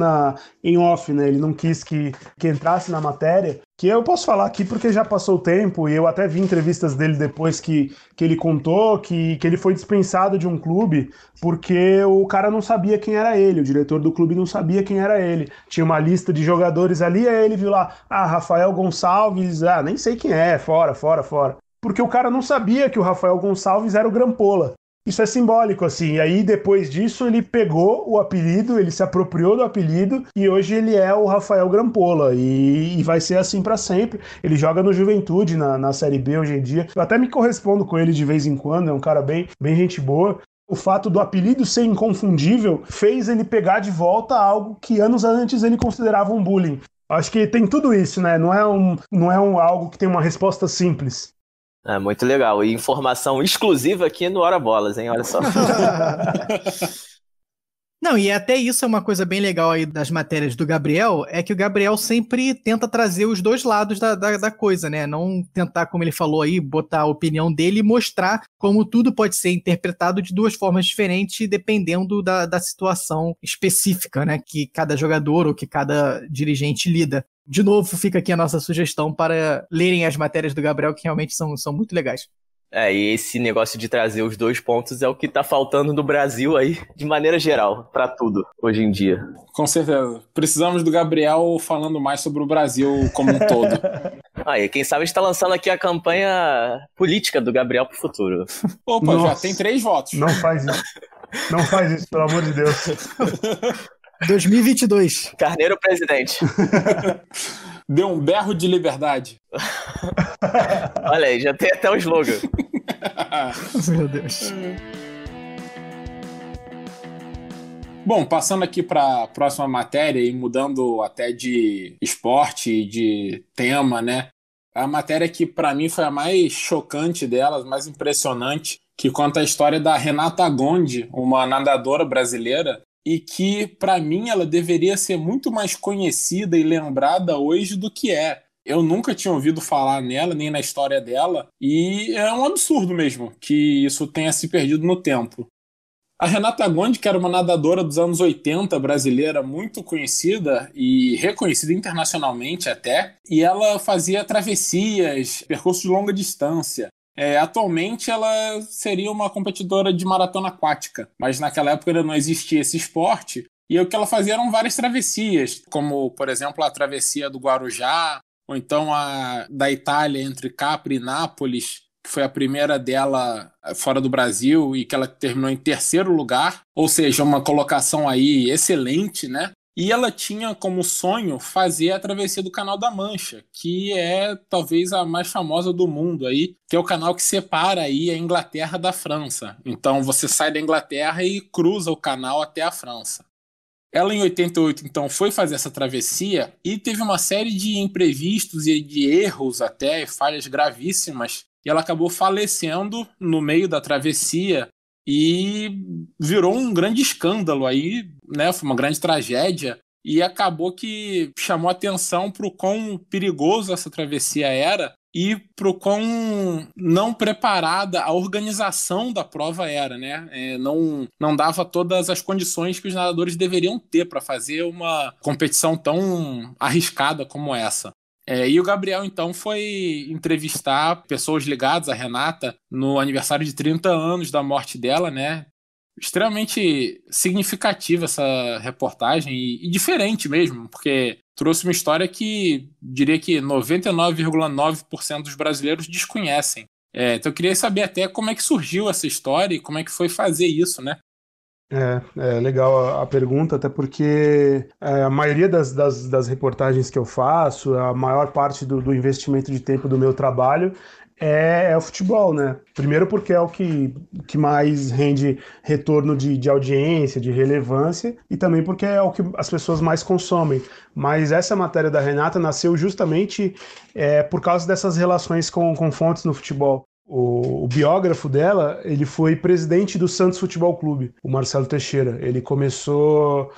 Speaker 5: em off, né? Ele não quis que entrasse na matéria, que eu posso falar aqui porque já passou o tempo, e eu até vi entrevistas dele depois que ele contou que ele foi dispensado de um clube porque o cara não sabia quem era ele, o diretor do clube não sabia quem era ele. Tinha uma lista de jogadores ali, aí ele viu lá, Rafael Gonçalves, nem sei quem é, fora. Porque o cara não sabia que o Rafael Gonçalves era o Grampola. Isso é simbólico, assim. E aí, depois disso, ele pegou o apelido, ele se apropriou do apelido, e hoje ele é o Rafael Grampola. E vai ser assim pra sempre. Ele joga no Juventude, na Série B hoje em dia. Eu até me correspondo com ele de vez em quando, é um cara bem gente boa. O fato do apelido ser inconfundível fez ele pegar de volta algo que anos antes ele considerava um bullying. Acho que tem tudo isso, né? Não é algo que tem uma resposta simples.
Speaker 3: É muito legal. E informação exclusiva aqui no Hora Bolas, hein? Olha só.
Speaker 2: Não, e até isso é uma coisa bem legal aí das matérias do Gabriel, é que o Gabriel sempre tenta trazer os dois lados da coisa, né? Não tentar, como ele falou aí, botar a opinião dele e mostrar como tudo pode ser interpretado de duas formas diferentes, dependendo da situação específica, né? Que cada jogador ou que cada dirigente lida. De novo, fica aqui a nossa sugestão para lerem as matérias do Gabriel, que realmente são muito legais.
Speaker 3: E esse negócio de trazer os dois pontos é o que tá faltando no Brasil aí, de maneira geral, pra tudo, hoje em dia.
Speaker 4: Com certeza. Precisamos do Gabriel falando mais sobre o Brasil como um todo.
Speaker 3: E quem sabe a gente tá lançando aqui a campanha política do Gabriel pro futuro.
Speaker 4: Opa, nossa, já tem 3 votos.
Speaker 5: Não faz isso. Não faz isso, pelo amor de Deus.
Speaker 2: 2022.
Speaker 3: Carneiro presidente.
Speaker 4: Deu um berro de liberdade.
Speaker 3: Olha aí, já tem até o slogan.
Speaker 2: Meu Deus.
Speaker 4: Bom, passando aqui para a próxima matéria e mudando até de esporte, de tema, né? A matéria que para mim foi a mais chocante delas, mais impressionante, que conta a história da Renata Gondi, uma nadadora brasileira, e que, para mim, ela deveria ser muito mais conhecida e lembrada hoje do que é. Eu nunca tinha ouvido falar nela, nem na história dela, e é um absurdo mesmo que isso tenha se perdido no tempo. A Renata Gondi, que era uma nadadora dos anos 80, brasileira, muito conhecida e reconhecida internacionalmente até, e ela fazia travessias, percursos de longa distância. Atualmente ela seria uma competidora de maratona aquática, mas naquela época ainda não existia esse esporte, e o que ela fazia eram várias travessias, como, por exemplo, a travessia do Guarujá, ou então a da Itália entre Capri e Nápoles, que foi a primeira dela fora do Brasil e que ela terminou em terceiro lugar, ou seja, uma colocação aí excelente, né? E ela tinha como sonho fazer a travessia do Canal da Mancha, que é talvez a mais famosa do mundo aí, que é o canal que separa aí a Inglaterra da França. Então você sai da Inglaterra e cruza o canal até a França. Ela, em 88, então, foi fazer essa travessia e teve uma série de imprevistos e de erros até, falhas gravíssimas, e ela acabou falecendo no meio da travessia e virou um grande escândalo aí, né? Foi uma grande tragédia e acabou que chamou atenção para o quão perigoso essa travessia era e para o quão não preparada a organização da prova era, né? Não dava todas as condições que os nadadores deveriam ter para fazer uma competição tão arriscada como essa. E o Gabriel, então, foi entrevistar pessoas ligadas à Renata no aniversário de 30 anos da morte dela, né? Extremamente significativa essa reportagem e diferente mesmo, porque trouxe uma história que diria que 99,9% dos brasileiros desconhecem. Então eu queria saber até como é que surgiu essa história e como é que foi fazer isso, né?
Speaker 5: É legal a pergunta, até porque a maioria das reportagens que eu faço, a maior parte do investimento de tempo do meu trabalho é o futebol, né? Primeiro porque é o que mais rende retorno de audiência, de relevância, e também porque é o que as pessoas mais consomem. Mas essa matéria da Renata nasceu justamente por causa dessas relações com fontes no futebol. O biógrafo dela, ele foi presidente do Santos Futebol Clube, o Marcelo Teixeira. Ele começou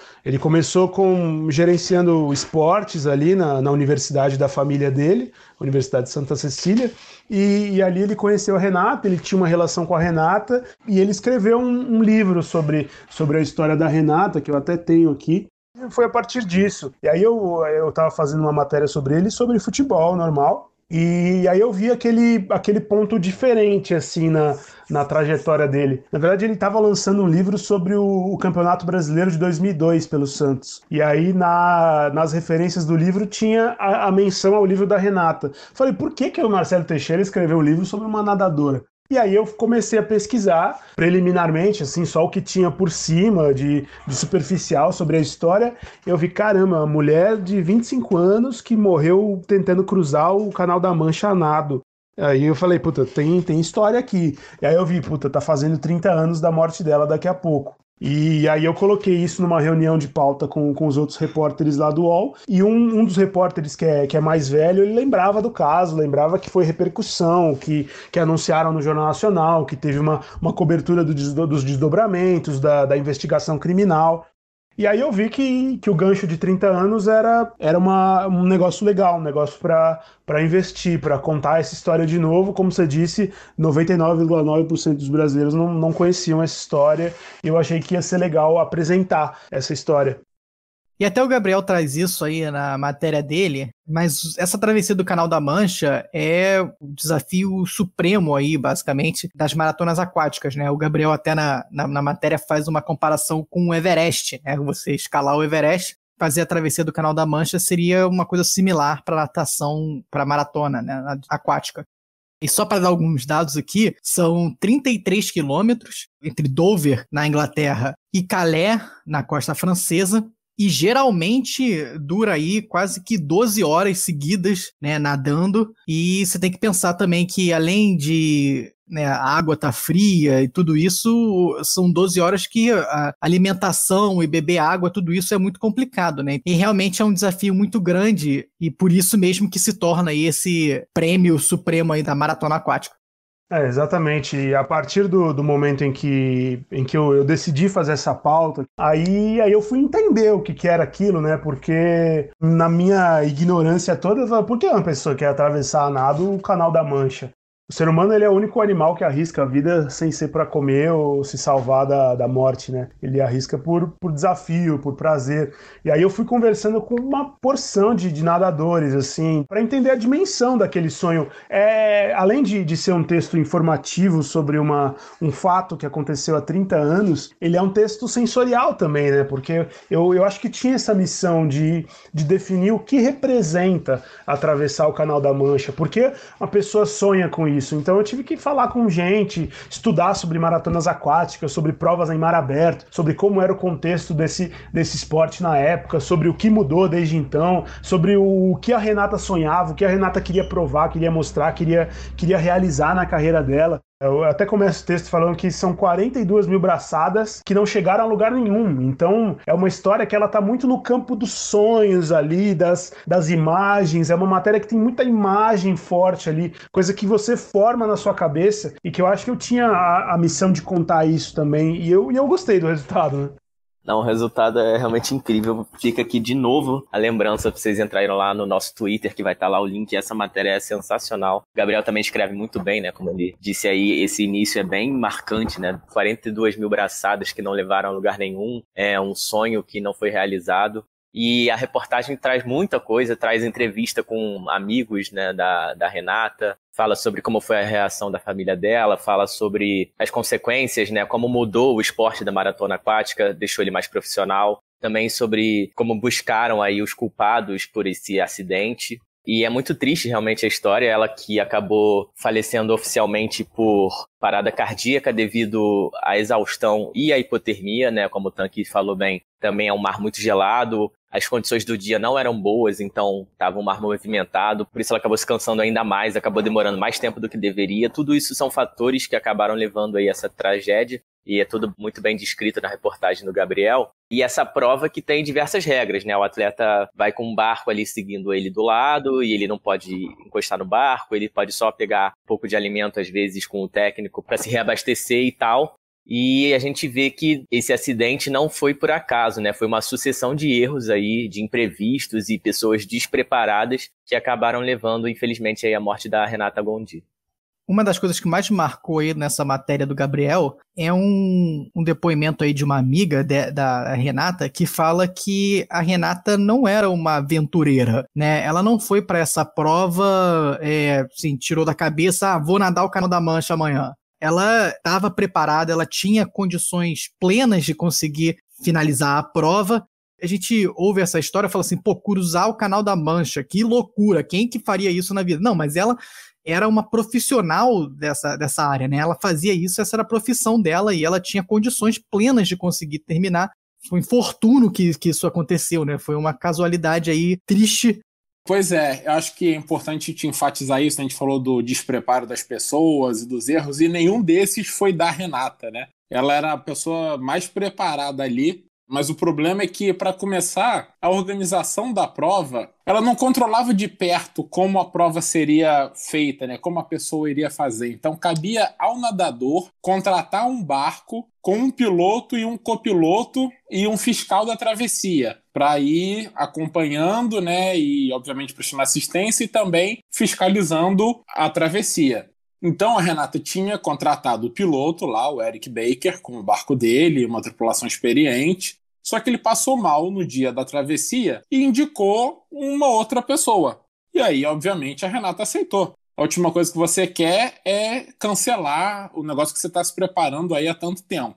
Speaker 5: gerenciando esportes ali na universidade da família dele, a Universidade de Santa Cecília, e ali ele conheceu a Renata, ele tinha uma relação com a Renata, e ele escreveu um livro sobre a história da Renata, que eu até tenho aqui. Foi a partir disso. E aí eu estava fazendo uma matéria sobre ele, sobre futebol normal, e aí eu vi aquele ponto diferente, assim, na trajetória dele. Na verdade, ele estava lançando um livro sobre o Campeonato Brasileiro de 2002 pelo Santos. E aí, nas referências do livro, tinha a menção ao livro da Renata. Falei, por que o Marcelo Teixeira escreveu um livro sobre uma nadadora? E aí eu comecei a pesquisar preliminarmente, assim, só o que tinha por cima de superficial sobre a história. Eu vi, caramba, uma mulher de 25 anos que morreu tentando cruzar o Canal da Mancha a nado. Aí eu falei, puta, tem história aqui. E aí eu vi, puta, tá fazendo 30 anos da morte dela daqui a pouco. E aí eu coloquei isso numa reunião de pauta com os outros repórteres lá do UOL, e um dos repórteres que é mais velho, ele lembrava do caso, lembrava que foi repercussão, que anunciaram no Jornal Nacional, que teve uma cobertura dos desdobramentos, da investigação criminal. E aí eu vi que o gancho de 30 anos era um negócio legal, um negócio para investir, para contar essa história de novo. Como você disse, 99,9% dos brasileiros não conheciam essa história, e eu achei que ia ser legal apresentar essa história.
Speaker 2: E até o Gabriel traz isso aí na matéria dele, mas essa travessia do Canal da Mancha é o desafio supremo aí, basicamente, das maratonas aquáticas, né? O Gabriel até na matéria faz uma comparação com o Everest, né? Você escalar o Everest, fazer a travessia do Canal da Mancha seria uma coisa similar para natação, para maratona, né? Aquática. E só para dar alguns dados aqui, são 33 quilômetros entre Dover, na Inglaterra, e Calais, na costa francesa. E geralmente dura aí quase que 12 horas seguidas, né, nadando. E você tem que pensar também que além de, né, a água tá fria e tudo isso, são 12 horas que a alimentação e beber água, tudo isso é muito complicado, né? E realmente é um desafio muito grande, e por isso mesmo que se torna aí esse prêmio supremo aí da maratona aquática.
Speaker 5: Exatamente. E a partir do momento em que eu decidi fazer essa pauta, aí eu fui entender o que era aquilo, né? Porque na minha ignorância toda, eu falei, por que uma pessoa quer atravessar a nado o Canal da Mancha? O ser humano, ele é o único animal que arrisca a vida sem ser para comer ou se salvar da morte, né? Ele arrisca por desafio, por prazer. E aí eu fui conversando com uma porção de nadadores, assim, para entender a dimensão daquele sonho. Além de ser um texto informativo sobre um fato que aconteceu há 30 anos, ele é um texto sensorial também, né? Porque eu acho que tinha essa missão de definir o que representa atravessar o Canal da Mancha. Porque a pessoa sonha com isso. Então eu tive que falar com gente, estudar sobre maratonas aquáticas, sobre provas em mar aberto, sobre como era o contexto desse esporte na época, sobre o que mudou desde então, sobre o que a Renata sonhava, o que a Renata queria provar, queria mostrar, queria realizar na carreira dela. Eu até começo o texto falando que são 42 mil braçadas que não chegaram a lugar nenhum. Então, é uma história que ela tá muito no campo dos sonhos ali, das imagens. É uma matéria que tem muita imagem forte ali, coisa que você forma na sua cabeça e que eu acho que eu tinha a missão de contar isso também. E eu gostei do resultado, né?
Speaker 3: Não, o resultado é realmente incrível. Fica aqui de novo a lembrança para vocês entrarem lá no nosso Twitter, que vai estar lá o link. Essa matéria é sensacional. O Gabriel também escreve muito bem, né? Como ele disse aí, esse início é bem marcante, né? 42 mil braçadas que não levaram a lugar nenhum. É um sonho que não foi realizado. E a reportagem traz muita coisa, traz entrevista com amigos, né, da Renata, fala sobre como foi a reação da família dela, fala sobre as consequências, né, como mudou o esporte da maratona aquática, deixou ele mais profissional, também sobre como buscaram aí os culpados por esse acidente. E é muito triste realmente a história, ela que acabou falecendo oficialmente por parada cardíaca devido à exaustão e à hipotermia, né, como o Tanque falou bem, também é um mar muito gelado, as condições do dia não eram boas, então estava um mar movimentado, por isso ela acabou se cansando ainda mais, acabou demorando mais tempo do que deveria. Tudo isso são fatores que acabaram levando aí essa tragédia, e é tudo muito bem descrito na reportagem do Gabriel. E essa prova que tem diversas regras, né? O atleta vai com um barco ali seguindo ele do lado, e ele não pode encostar no barco, ele pode só pegar um pouco de alimento, às vezes, com o técnico para se reabastecer e tal. E a gente vê que esse acidente não foi por acaso, né? Foi uma sucessão de erros aí, de imprevistos e pessoas despreparadas que acabaram levando, infelizmente, aí a morte da Renata Gondi.
Speaker 2: Uma das coisas que mais marcou aí nessa matéria do Gabriel é um depoimento aí de uma amiga da Renata que fala que a Renata não era uma aventureira, né? Ela não foi para essa prova, assim, tirou da cabeça, vou nadar o Canal da Mancha amanhã. Ela estava preparada, ela tinha condições plenas de conseguir finalizar a prova. A gente ouve essa história e fala assim, cruzar o Canal da Mancha, que loucura, quem que faria isso na vida? Não, mas ela era uma profissional dessa área, né? Ela fazia isso, essa era a profissão dela e ela tinha condições plenas de conseguir terminar. Foi um infortúnio que isso aconteceu, né? Foi uma casualidade aí triste.
Speaker 4: Pois é, eu acho que é importante te enfatizar isso, né? A gente falou do despreparo das pessoas e dos erros, e nenhum desses foi da Renata, né? Ela era a pessoa mais preparada ali, mas o problema é que, para começar, a organização da prova, ela não controlava de perto como a prova seria feita, né? Como a pessoa iria fazer. Então, cabia ao nadador contratar um barco com um piloto e um copiloto e um fiscal da travessia, para ir acompanhando, né? E, obviamente, prestando assistência e também fiscalizando a travessia. Então a Renata tinha contratado o piloto lá, o Eric Baker, com o barco dele, uma tripulação experiente, só que ele passou mal no dia da travessia e indicou uma outra pessoa. E aí, obviamente, a Renata aceitou. A última coisa que você quer é cancelar o negócio que você está se preparando aí há tanto tempo.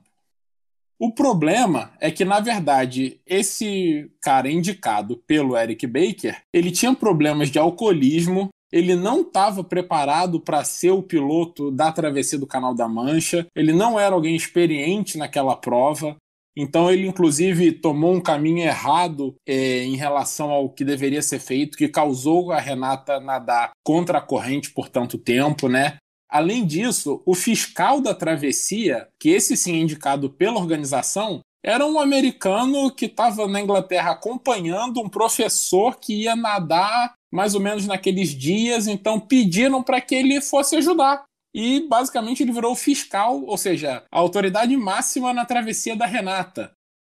Speaker 4: O problema é que, na verdade, esse cara indicado pelo Eric Baker, ele tinha problemas de alcoolismo, ele não estava preparado para ser o piloto da travessia do Canal da Mancha, ele não era alguém experiente naquela prova, então ele inclusive tomou um caminho errado em relação ao que deveria ser feito, que causou a Renata nadar contra a corrente por tanto tempo, né? Além disso, o fiscal da travessia, que esse sim é indicado pela organização, era um americano que estava na Inglaterra acompanhando um professor que ia nadar mais ou menos naqueles dias, então pediram para que ele fosse ajudar. E basicamente ele virou o fiscal, ou seja, a autoridade máxima na travessia da Renata.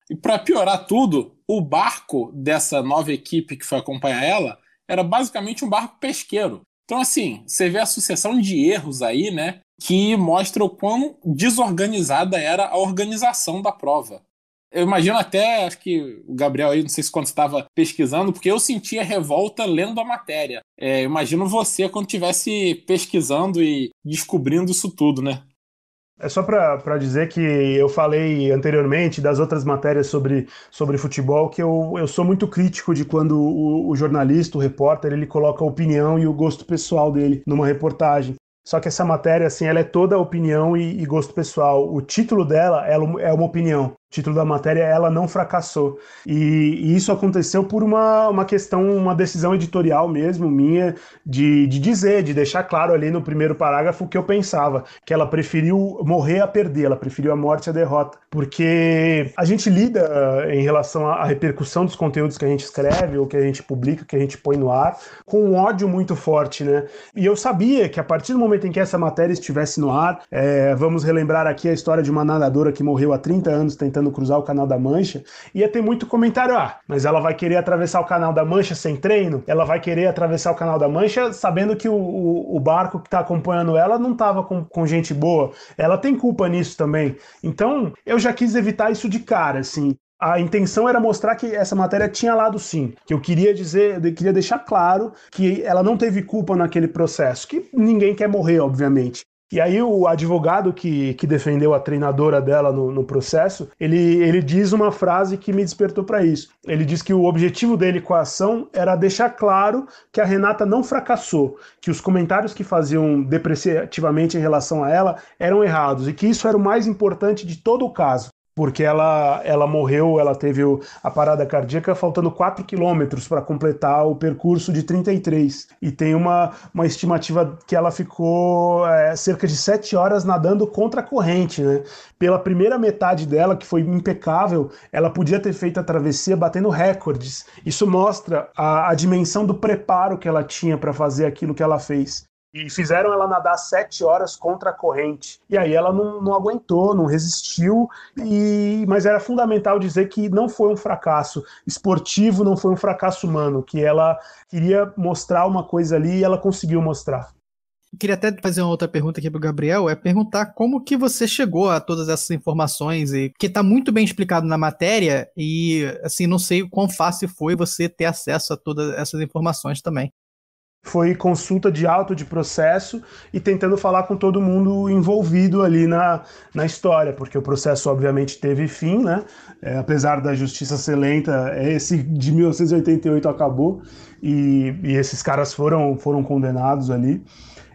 Speaker 4: E para piorar tudo, o barco dessa nova equipe que foi acompanhar ela era basicamente um barco pesqueiro. Então, assim, você vê a sucessão de erros aí, né, que mostra o quão desorganizada era a organização da prova. Eu imagino até, acho que o Gabriel aí, não sei se quando estava pesquisando, porque eu sentia revolta lendo a matéria. Eu imagino você quando estivesse pesquisando e descobrindo isso tudo, né?
Speaker 5: É só para dizer que eu falei anteriormente das outras matérias sobre futebol, que eu sou muito crítico de quando o jornalista, o repórter, ele coloca a opinião e o gosto pessoal dele numa reportagem. Só que essa matéria, assim, ela é toda opinião e gosto pessoal. O título dela é uma opinião. O título da matéria é Ela Não Fracassou. E isso aconteceu por uma questão, uma decisão editorial mesmo, minha, de deixar claro ali no primeiro parágrafo o que eu pensava, que ela preferiu morrer a perder, ela preferiu a morte à derrota. Porque a gente lida em relação à repercussão dos conteúdos que a gente escreve, ou que a gente publica, que a gente põe no ar, com um ódio muito forte, né? E eu sabia que a partir do momento em que essa matéria estivesse no ar, vamos relembrar aqui a história de uma nadadora que morreu há 30 anos tentando cruzar o Canal da Mancha, ia ter muito comentário, mas ela vai querer atravessar o Canal da Mancha sem treino? Ela vai querer atravessar o Canal da Mancha sabendo que o barco que está acompanhando ela não estava com gente boa. Ela tem culpa nisso também. Então, eu já quis evitar isso de cara, assim. A intenção era mostrar que essa matéria tinha lado sim, que eu queria deixar claro que ela não teve culpa naquele processo, que ninguém quer morrer, obviamente. E aí o advogado que defendeu a treinadora dela no processo, ele diz uma frase que me despertou para isso. Ele diz que o objetivo dele com a ação era deixar claro que a Renata não fracassou, que os comentários que faziam depreciativamente em relação a ela eram errados e que isso era o mais importante de todo o caso. Porque ela morreu, ela teve a parada cardíaca faltando 4 quilômetros para completar o percurso de 33. E tem uma estimativa que ela ficou cerca de 7 horas nadando contra a corrente, né? Pela primeira metade dela, que foi impecável, ela podia ter feito a travessia batendo recordes. Isso mostra a dimensão do preparo que ela tinha para fazer aquilo que ela fez. E fizeram ela nadar 7 horas contra a corrente. E aí ela não aguentou, não resistiu, mas era fundamental dizer que não foi um fracasso esportivo, não foi um fracasso humano, que ela queria mostrar uma coisa ali e ela conseguiu mostrar.
Speaker 2: Queria até fazer uma outra pergunta aqui para o Gabriel, perguntar como que você chegou a todas essas informações, porque está muito bem explicado na matéria e assim, não sei o quão fácil foi você ter acesso a todas essas informações também.
Speaker 5: Foi consulta de auto de processo e tentando falar com todo mundo envolvido ali na história, porque o processo obviamente teve fim, né? Apesar da justiça ser lenta, esse de 1988 acabou e esses caras foram condenados ali.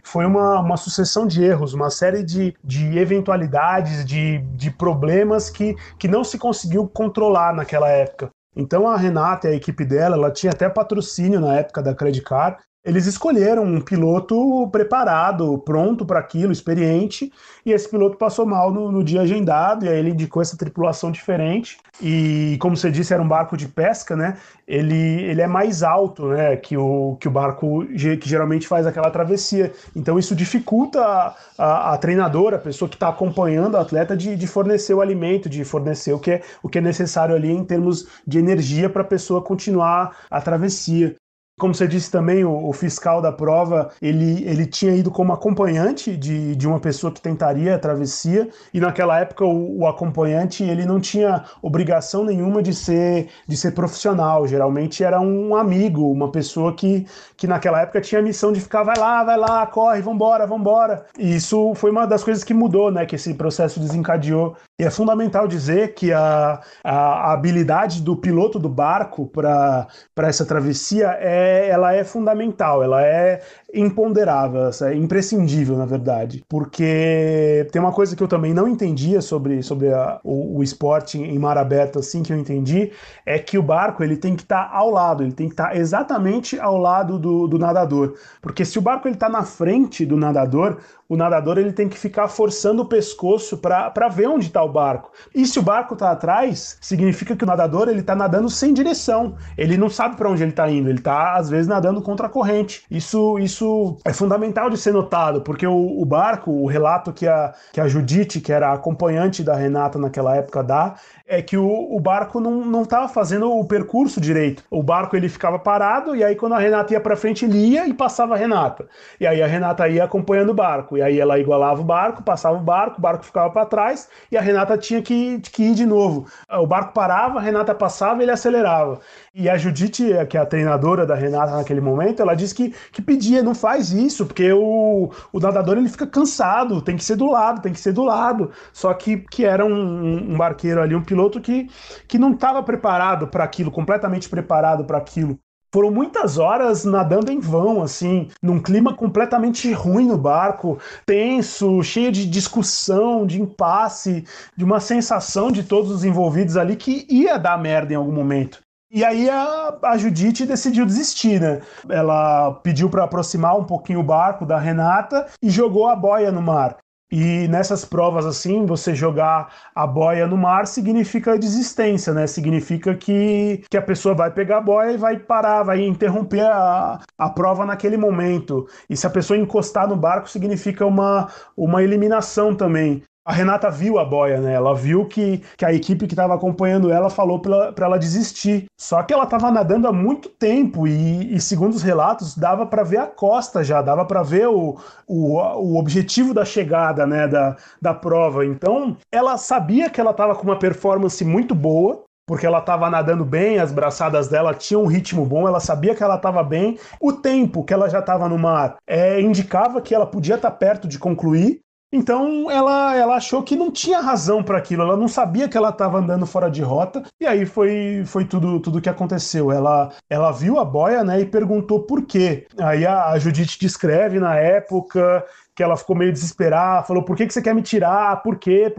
Speaker 5: Foi uma sucessão de erros, uma série de eventualidades, de problemas que não se conseguiu controlar naquela época. Então a Renata e a equipe dela, ela tinha até patrocínio na época da Credit Card. Eles escolheram um piloto preparado, pronto para aquilo, experiente, e esse piloto passou mal no dia agendado, e aí ele indicou essa tripulação diferente, e como você disse, era um barco de pesca, né? Ele é mais alto, né, que o barco que geralmente faz aquela travessia, então isso dificulta a treinadora, a pessoa que está acompanhando o atleta de fornecer o alimento, de fornecer o que é necessário ali em termos de energia para a pessoa continuar a travessia. Como você disse também, o fiscal da prova, ele tinha ido como acompanhante de uma pessoa que tentaria a travessia, e naquela época o acompanhante ele não tinha obrigação nenhuma de ser profissional, geralmente era um amigo, uma pessoa que naquela época tinha a missão de ficar, vai lá, corre, vambora. E isso foi uma das coisas que mudou, né, que esse processo desencadeou. E é fundamental dizer que a habilidade do piloto do barco para essa travessia ela é fundamental, ela é imponderável, é imprescindível, na verdade. Porque tem uma coisa que eu também não entendia sobre o esporte em mar aberto, assim, que eu entendi, é que o barco ele tem que estar ao lado, ele tem que estar exatamente ao lado do nadador. Porque se o barco está na frente do nadador, o nadador ele tem que ficar forçando o pescoço para ver onde está o barco. E se o barco está atrás, significa que o nadador ele está nadando sem direção. Ele não sabe para onde ele está indo. Ele está, às vezes, nadando contra a corrente. Isso é fundamental de ser notado, porque o barco, o relato que a Judite, que era a acompanhante da Renata naquela época, dá, é que o barco não estava fazendo o percurso direito. O barco ele ficava parado, e aí quando a Renata ia para frente, ele ia e passava a Renata. E aí a Renata ia acompanhando o barco. E aí ela igualava o barco, passava o barco ficava para trás, e a Renata tinha que ir de novo. O barco parava, a Renata passava e ele acelerava. E a Judite, que é a treinadora da Renata naquele momento, ela disse que pedia, não faz isso, porque o nadador ele fica cansado, tem que ser do lado. Só que era um barqueiro ali, um piloto que não estava preparado para aquilo, completamente preparado para aquilo. Foram muitas horas nadando em vão, assim, num clima completamente ruim no barco, tenso, cheio de discussão, de impasse, de uma sensação de todos os envolvidos ali que ia dar merda em algum momento. E aí a Judite decidiu desistir, né? Ela pediu para aproximar um pouquinho o barco da Renata e jogou a boia no mar. E nessas provas, assim, você jogar a boia no mar significa desistência, né? Significa que a pessoa vai pegar a boia e vai parar, vai interromper a prova naquele momento. E se a pessoa encostar no barco, significa uma eliminação também. A Renata viu a boia, né? Ela viu que a equipe que estava acompanhando ela falou para ela desistir. Só que ela estava nadando há muito tempo e segundo os relatos, dava para ver a costa já, dava para ver o objetivo da chegada, né, da prova. Então, ela sabia que ela estava com uma performance muito boa, porque ela estava nadando bem, as braçadas dela tinham um ritmo bom, ela sabia que ela estava bem. O tempo que ela já estava no mar indicava que ela podia estar perto de concluir. Então ela achou que não tinha razão para aquilo, ela não sabia que ela estava andando fora de rota, e aí foi tudo que aconteceu. Ela viu a boia, né, e perguntou por quê. Aí a Judite descreve na época que ela ficou meio desesperada, falou, por que você quer me tirar? Por quê?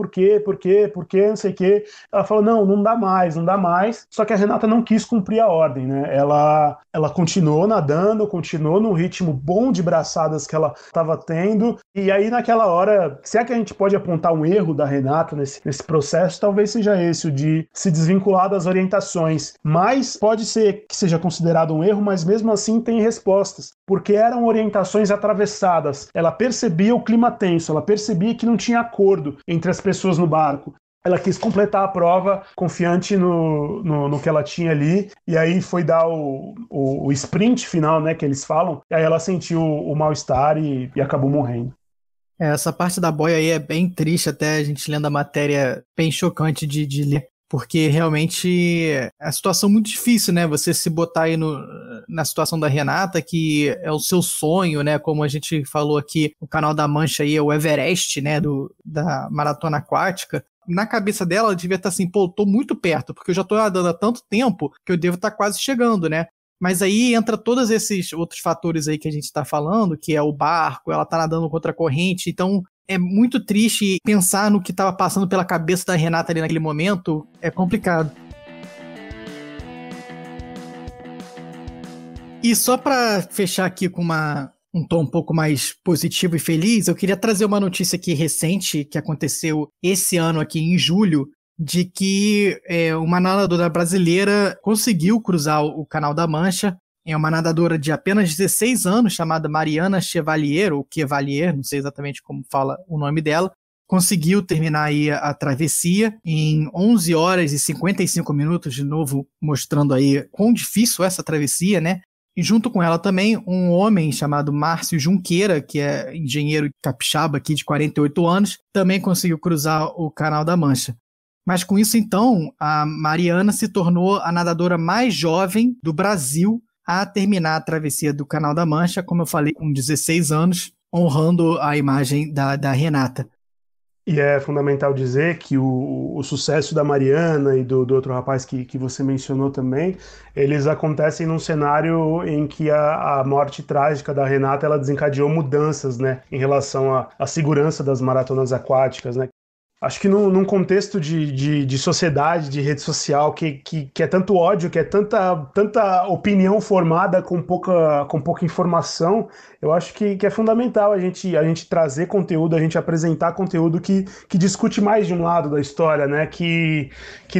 Speaker 5: Não sei o quê. Ela falou, não dá mais. Só que a Renata não quis cumprir a ordem, né? Ela continuou nadando, continuou num ritmo bom de braçadas que ela estava tendo, e aí naquela hora, se é que a gente pode apontar um erro da Renata nesse processo, talvez seja esse, o de se desvincular das orientações. Mas pode ser que seja considerado um erro, mas mesmo assim tem respostas, porque eram orientações atravessadas. Ela percebia o clima tenso, ela percebia que não tinha acordo entre as pessoas no barco. Ela quis completar a prova confiante no que ela tinha ali, e aí foi dar o sprint final, né, que eles falam, e aí ela sentiu o mal-estar e acabou morrendo.
Speaker 2: Essa parte da boia aí é bem triste, até a gente lendo a matéria, bem chocante de ler, porque realmente é uma situação muito difícil, né? Você se botar aí na situação da Renata, que é o seu sonho, né? Como a gente falou aqui, o Canal da Mancha aí é o Everest, né? Da maratona aquática. Na cabeça dela, ela devia estar assim, pô, eu tô muito perto, porque eu já tô nadando há tanto tempo que eu devo estar quase chegando, né? Mas aí entra todos esses outros fatores aí que a gente tá falando, que é o barco, ela tá nadando contra a corrente, então é muito triste pensar no que estava passando pela cabeça da Renata ali naquele momento, é complicado. E só para fechar aqui com um tom um pouco mais positivo e feliz, eu queria trazer uma notícia aqui recente que aconteceu esse ano aqui em julho, de que uma nadadora brasileira conseguiu cruzar o Canal da Mancha. É uma nadadora de apenas 16 anos, chamada Mariana Chevalier, ou Chevalier, não sei exatamente como fala o nome dela, conseguiu terminar aí a travessia em 11 horas e 55 minutos, de novo mostrando aí quão difícil é essa travessia, né? E junto com ela também um homem chamado Márcio Junqueira, que é engenheiro capixaba aqui de 48 anos, também conseguiu cruzar o Canal da Mancha. Mas com isso, então, a Mariana se tornou a nadadora mais jovem do Brasil a terminar a travessia do Canal da Mancha, como eu falei, com 16 anos, honrando a imagem da Renata.
Speaker 5: E é fundamental dizer que o sucesso da Mariana e do outro rapaz que você mencionou também, eles acontecem num cenário em que a morte trágica da Renata ela desencadeou mudanças, né, em relação à segurança das maratonas aquáticas, né? Acho que num contexto de sociedade, de rede social, que é tanto ódio, que é tanta opinião formada com pouca informação, eu acho que é fundamental a gente trazer conteúdo, a gente apresentar conteúdo que discute mais de um lado da história, né? Que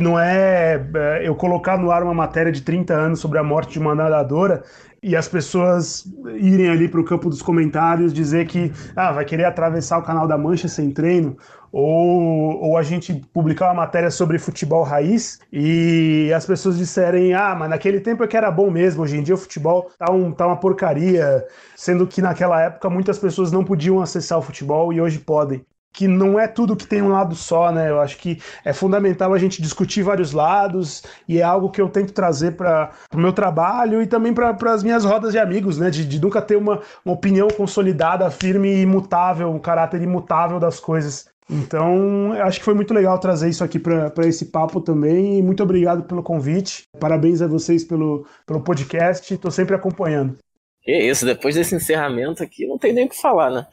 Speaker 5: não é eu colocar no ar uma matéria de 30 anos sobre a morte de uma nadadora e as pessoas irem ali para o campo dos comentários dizer que vai querer atravessar o Canal da Mancha sem treino, ou a gente publicar uma matéria sobre futebol raiz e as pessoas disserem, mas naquele tempo é que era bom mesmo, hoje em dia o futebol tá uma porcaria, sendo que naquela época muitas pessoas não podiam acessar o futebol e hoje podem. Que não é tudo que tem um lado só, né? Eu acho que é fundamental a gente discutir vários lados e é algo que eu tento trazer para o meu trabalho e também para as minhas rodas de amigos, né? De nunca ter uma opinião consolidada, firme e imutável, um caráter imutável das coisas. Então, eu acho que foi muito legal trazer isso aqui para esse papo também e muito obrigado pelo convite. Parabéns a vocês pelo podcast, estou sempre acompanhando.
Speaker 3: Que isso, depois desse encerramento aqui, não tem nem o que falar, né?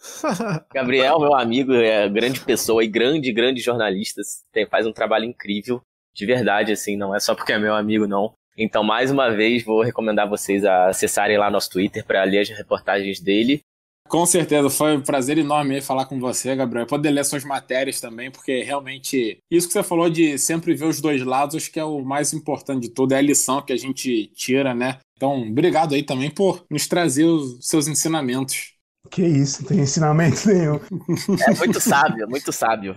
Speaker 3: Gabriel, meu amigo, é grande pessoa e grande jornalista, faz um trabalho incrível, de verdade, assim, não é só porque é meu amigo, não. Então, mais uma vez, vou recomendar vocês a acessarem lá nosso Twitter para ler as reportagens dele.
Speaker 4: Com certeza, foi um prazer enorme falar com você, Gabriel. Poder ler suas matérias também, porque realmente isso que você falou de sempre ver os dois lados, acho que é o mais importante de tudo, é a lição que a gente tira, né? Então, obrigado aí também por nos trazer os seus ensinamentos.
Speaker 5: Que isso, não tem ensinamento nenhum.
Speaker 3: É muito sábio, muito sábio.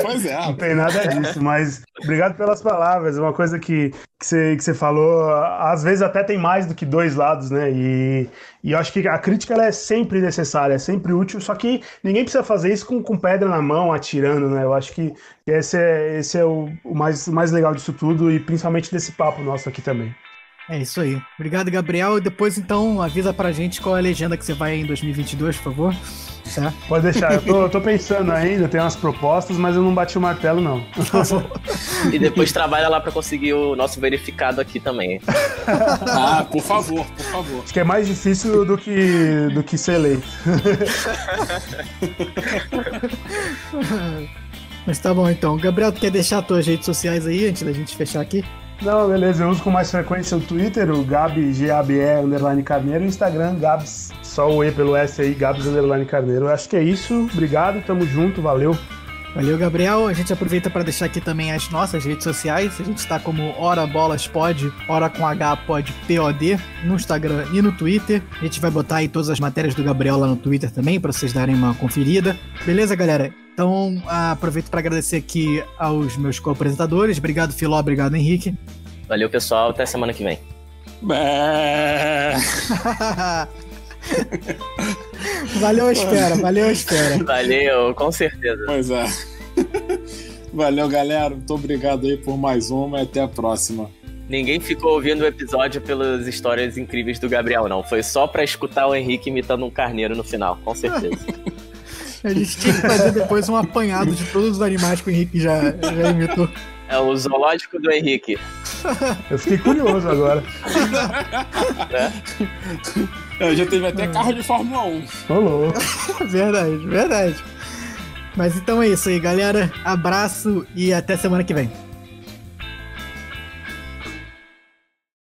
Speaker 4: Pois é.
Speaker 5: Não tem nada disso, mas obrigado pelas palavras. Uma coisa que você falou, às vezes até tem mais do que dois lados, né? E eu acho que a crítica ela é sempre necessária, é sempre útil, só que ninguém precisa fazer isso com pedra na mão, atirando, né? Eu acho que esse é o mais legal disso tudo e principalmente desse papo nosso aqui também.
Speaker 2: É isso aí. Obrigado, Gabriel. E depois, então, avisa pra gente qual é a legenda que você vai em 2022, por favor. Tá?
Speaker 5: Pode deixar. Eu tô pensando ainda, tem umas propostas, mas eu não bati o martelo, não.
Speaker 3: E depois trabalha lá pra conseguir o nosso verificado aqui também.
Speaker 4: Por favor.
Speaker 5: Acho que é mais difícil do que ser eleito.
Speaker 2: Mas tá bom, então. Gabriel, tu quer deixar as tuas redes sociais aí, antes da gente fechar aqui?
Speaker 5: Não, beleza. Eu uso com mais frequência o Twitter, o Gabi, GABE_Carneiro, e o Instagram, Gabs, só o E pelo S aí, Gabs_Carneiro. Eu acho que é isso. Obrigado, tamo junto, valeu.
Speaker 2: Valeu, Gabriel. A gente aproveita para deixar aqui também as nossas redes sociais. A gente está como Ora Bolas Pod, Ora com H Pod POD, no Instagram e no Twitter. A gente vai botar aí todas as matérias do Gabriel lá no Twitter também, para vocês darem uma conferida. Beleza, galera? Então, aproveito para agradecer aqui aos meus co-apresentadores. Obrigado, Filó. Obrigado, Henrique.
Speaker 3: Valeu, pessoal. Até semana que vem.
Speaker 2: Valeu a espera.
Speaker 3: Valeu, com certeza.
Speaker 4: Pois é. Valeu, galera. Muito obrigado aí por mais uma e até a próxima.
Speaker 3: Ninguém ficou ouvindo o episódio pelas histórias incríveis do Gabriel, não. Foi só pra escutar o Henrique imitando um carneiro no final, com certeza.
Speaker 2: A gente tinha que fazer depois um apanhado de todos os animais que o Henrique já imitou.
Speaker 3: É o zoológico do Henrique.
Speaker 5: Eu fiquei curioso agora.
Speaker 4: Já teve até carro de Fórmula 1.
Speaker 5: Falou.
Speaker 2: Verdade. Mas então é isso aí, galera. Abraço e até semana que vem.